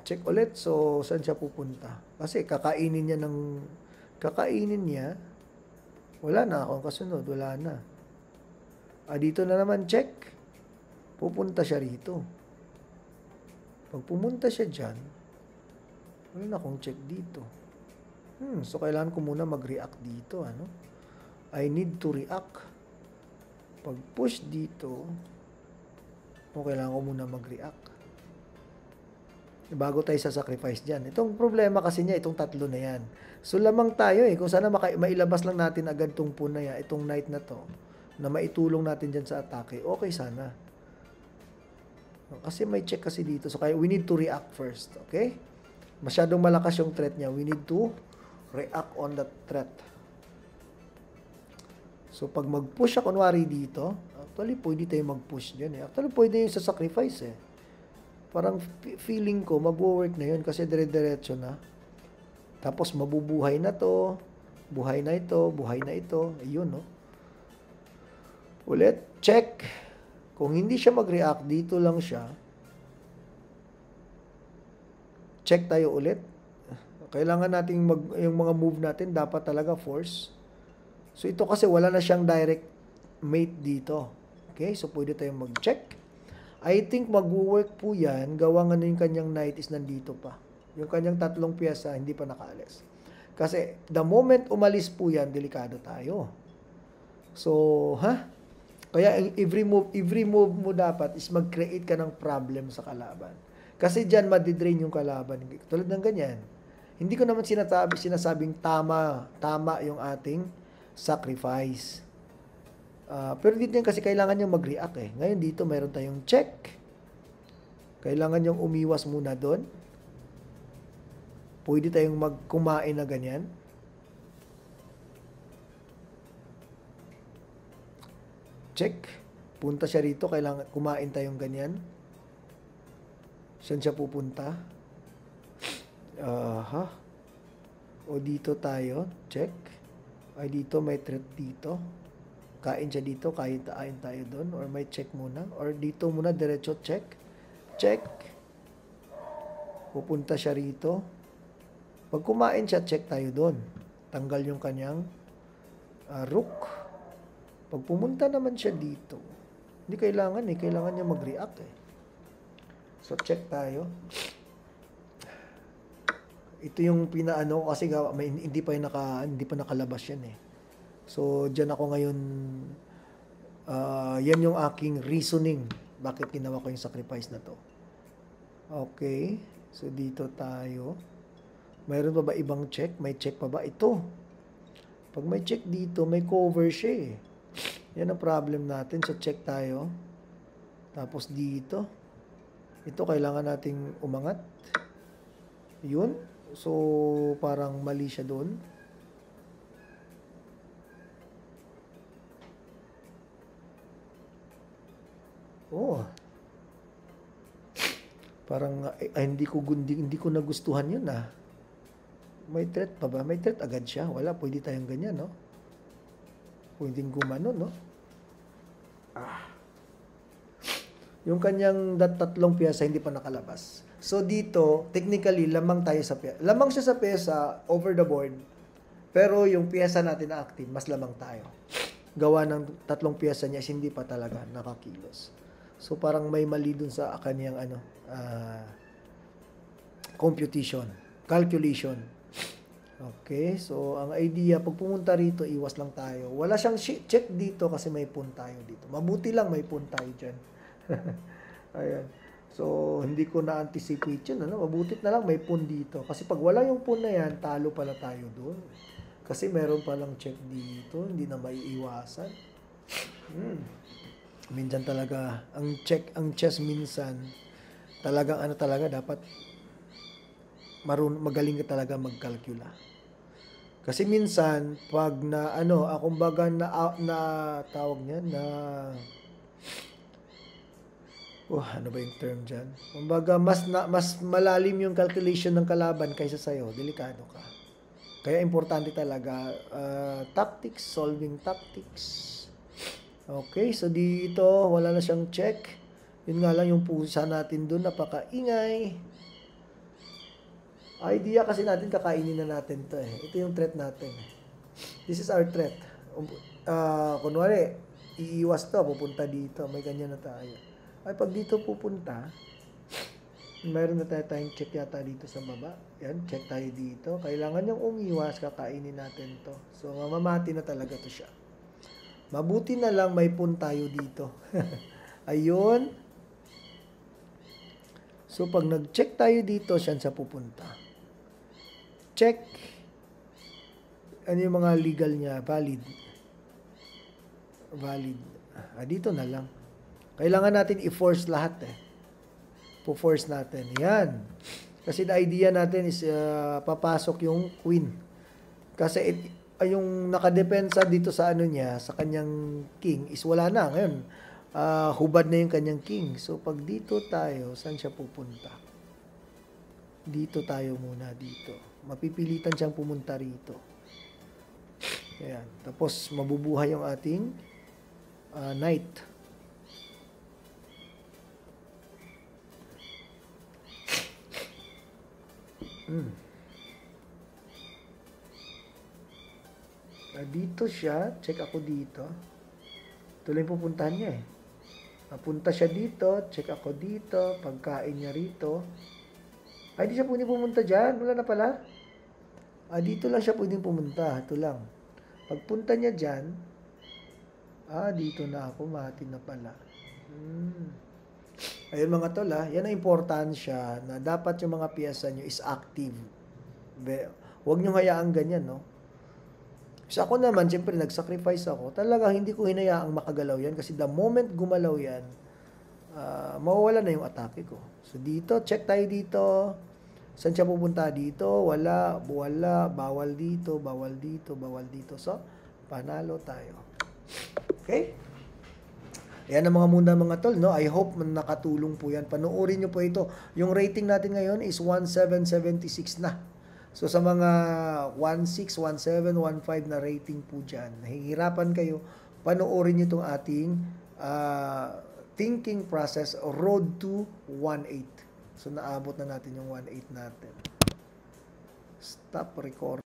Check ulit. So, saan siya pupunta? Kasi kakainin niya. Wala na akong kasunod. Wala na. Dito na naman, check. Pupunta siya rito. Pag pumunta siya dyan, wala na akong check dito. So, kailangan ko muna mag-react dito. Ano? I need to react. Pag push dito, kailangan ko muna mag-react. Bago tayo sa sacrifice dyan. Itong problema kasi niya, itong tatlo na yan. So, lamang tayo eh. Kung sana mailabas lang natin agad itong puna yan, itong knight na to, na maitulong natin dyan sa atake, okay sana. Kasi may check kasi dito. So, kaya we need to react first. Okay? Masyadong malakas yung threat niya. We need to react on that threat. So, pag mag-push siya, kunwari dito, actually, pwede tayo mag-push dyan eh. Actually, pwede yung sa sacrifice eh. Parang feeling ko, mag-work na yun kasi dire-diretso na. Tapos, mabubuhay na to. Buhay na ito. Buhay na ito. Ayun, no? Ulit, check. Kung hindi siya mag-react, dito lang siya. Check tayo ulit. Kailangan nating yung mga move natin, dapat talaga force. So, ito kasi wala na siyang direct mate dito. Okay? So, pwede tayong mag-check. I think mag-work po yan. Gawa nga na yung kanyang knight is nandito pa. Yung kanyang tatlong piyesa, hindi pa nakaalis. Kasi, the moment umalis po yan, delikado tayo. So, Kaya, every move mo dapat is mag-create ka ng problem sa kalaban. Kasi dyan, madidrain yung kalaban. Tulad ng ganyan. Hindi ko naman sinasabing tama yung ating sacrifice. Pero dito yan kasi kailangan nyo mag-react eh. Ngayon dito mayroon tayong check. Kailangan nyo umiwas muna doon. Pwede tayong magkumain na ganyan. Check. Punta siya rito. Kailangan kumain tayong ganyan. Saan siya pupunta? O dito tayo. Check. Ay dito may threat dito. Kain siya dito, kain tayo doon, or may check muna, or dito muna, diretso check, check, pupunta siya rito, pag kumain siya, check tayo doon, tanggal yung kanyang rook, pag pumunta naman siya dito, hindi kailangan niya mag-react eh, so check tayo, ito yung pinaano, kasi hindi pa nakalabas yan eh. So, dyan ako ngayon, yan yung aking reasoning. Bakit ginawa ko yung sacrifice na to. Okay. So, dito tayo. Mayroon pa ba ibang check? May check pa ba? Ito. Pag may check dito, may cover siya eh. Yan ang problem natin. So, check tayo. Tapos dito. Ito, kailangan nating umangat. Yun. So, parang mali siya doon. Oh. Parang hindi ko nagustuhan 'yun ah. May threat pa ba? May threat agad siya. Wala, pwede tayong ganyan, no? Pwedeng gumano, no? Yung kanyang tatlong piyesa hindi pa nakalabas. So dito, technically lamang tayo sa piyesa. Lamang siya sa piyesa over the board. Pero yung piyesa natin na active, mas lamang tayo. Gawa ng tatlong piyesa niya is hindi pa talaga nakakilos. So, parang may mali dun sa kanyang calculation. Okay, so ang idea, pag pumunta rito, iwas lang tayo. Wala siyang check dito kasi may pawn tayo dito. Mabuti lang may pawn tayo dyan. Ayan. So, hindi ko na-anticipate yun. Mabuti na lang may pawn dito. Kasi pag wala yung pawn na yan, talo pala tayo doon. Kasi meron palang check dito, hindi na maiiwasan. Minsan talaga, ang chess minsan, talagang dapat magaling ka talaga magkalkula. Kasi minsan, pag kumbaga tawag niya, ano ba yung term dyan? Kumbaga, mas malalim yung calculation ng kalaban kaysa sa'yo, delikado ka. Kaya importante talaga, tactics, solving tactics. Okay, so dito, wala na siyang check. Yun nga lang yung pusa natin doon, napakaingay. Idea kasi natin, kakainin na natin to eh. Ito yung threat natin. This is our threat. Kunwari, iiwas to, pupunta dito. May ganyan na tayo. Ay, pag dito pupunta, mayroon na tayong check yata dito sa baba. Yan, check tayo dito. Kailangan yung umiwas, kakainin natin to. So, mamamati na talaga to siya. Mabuti na lang may pun tayo dito. Ayun. So, pag nag-check tayo dito, siyan sa pupunta. Check. Ano yung mga legal niya? Valid. Valid. Dito na lang. Kailangan natin i-force lahat eh. Po-force natin. Yan. Kasi the idea natin is papasok yung queen. Kasi yung nakadepensa dito sa ano niya, sa kanyang king, is wala na. Ngayon, hubad na yung kanyang king. So, pag dito tayo, saan siya pupunta? Dito tayo muna dito. Mapipilitan siyang pumunta rito. Ayan. Tapos, mabubuhay yung ating knight. Dito siya. Check ako dito. Ito lang yung pupuntahan niya eh. Napunta siya dito. Check ako dito. Pagkain niya rito. Ay, di siya pwede pumunta dyan. Wala na pala. Dito lang siya pwedeng pumunta. Ito lang. Pagpunta niya dyan, dito na ako. Mati na pala. Ayun mga tol yan ang importansya na dapat yung mga piyesa nyo is active. Huwag nyo hayaan ganyan, no? So ako naman, siyempre nag-sacrifice ako. Talaga hindi ko hinayaang makagalaw yan kasi the moment gumalaw yan, mawawala na yung atake ko. So dito, check tayo dito. Saan siya pupunta? Dito, wala, bawal dito, bawal dito, bawal dito. So, panalo tayo. Okay? Yan ang mga muna mga tol, no? I hope nakatulong po yan. Panoorin nyo po ito. Yung rating natin ngayon is 1776 na. So, sa mga 16, 17, 15 na rating po dyan, nahihirapan kayo, panoorin nyo itong ating thinking process, road to 1.8. So, naabot na natin yung 1.8 natin. Stop record.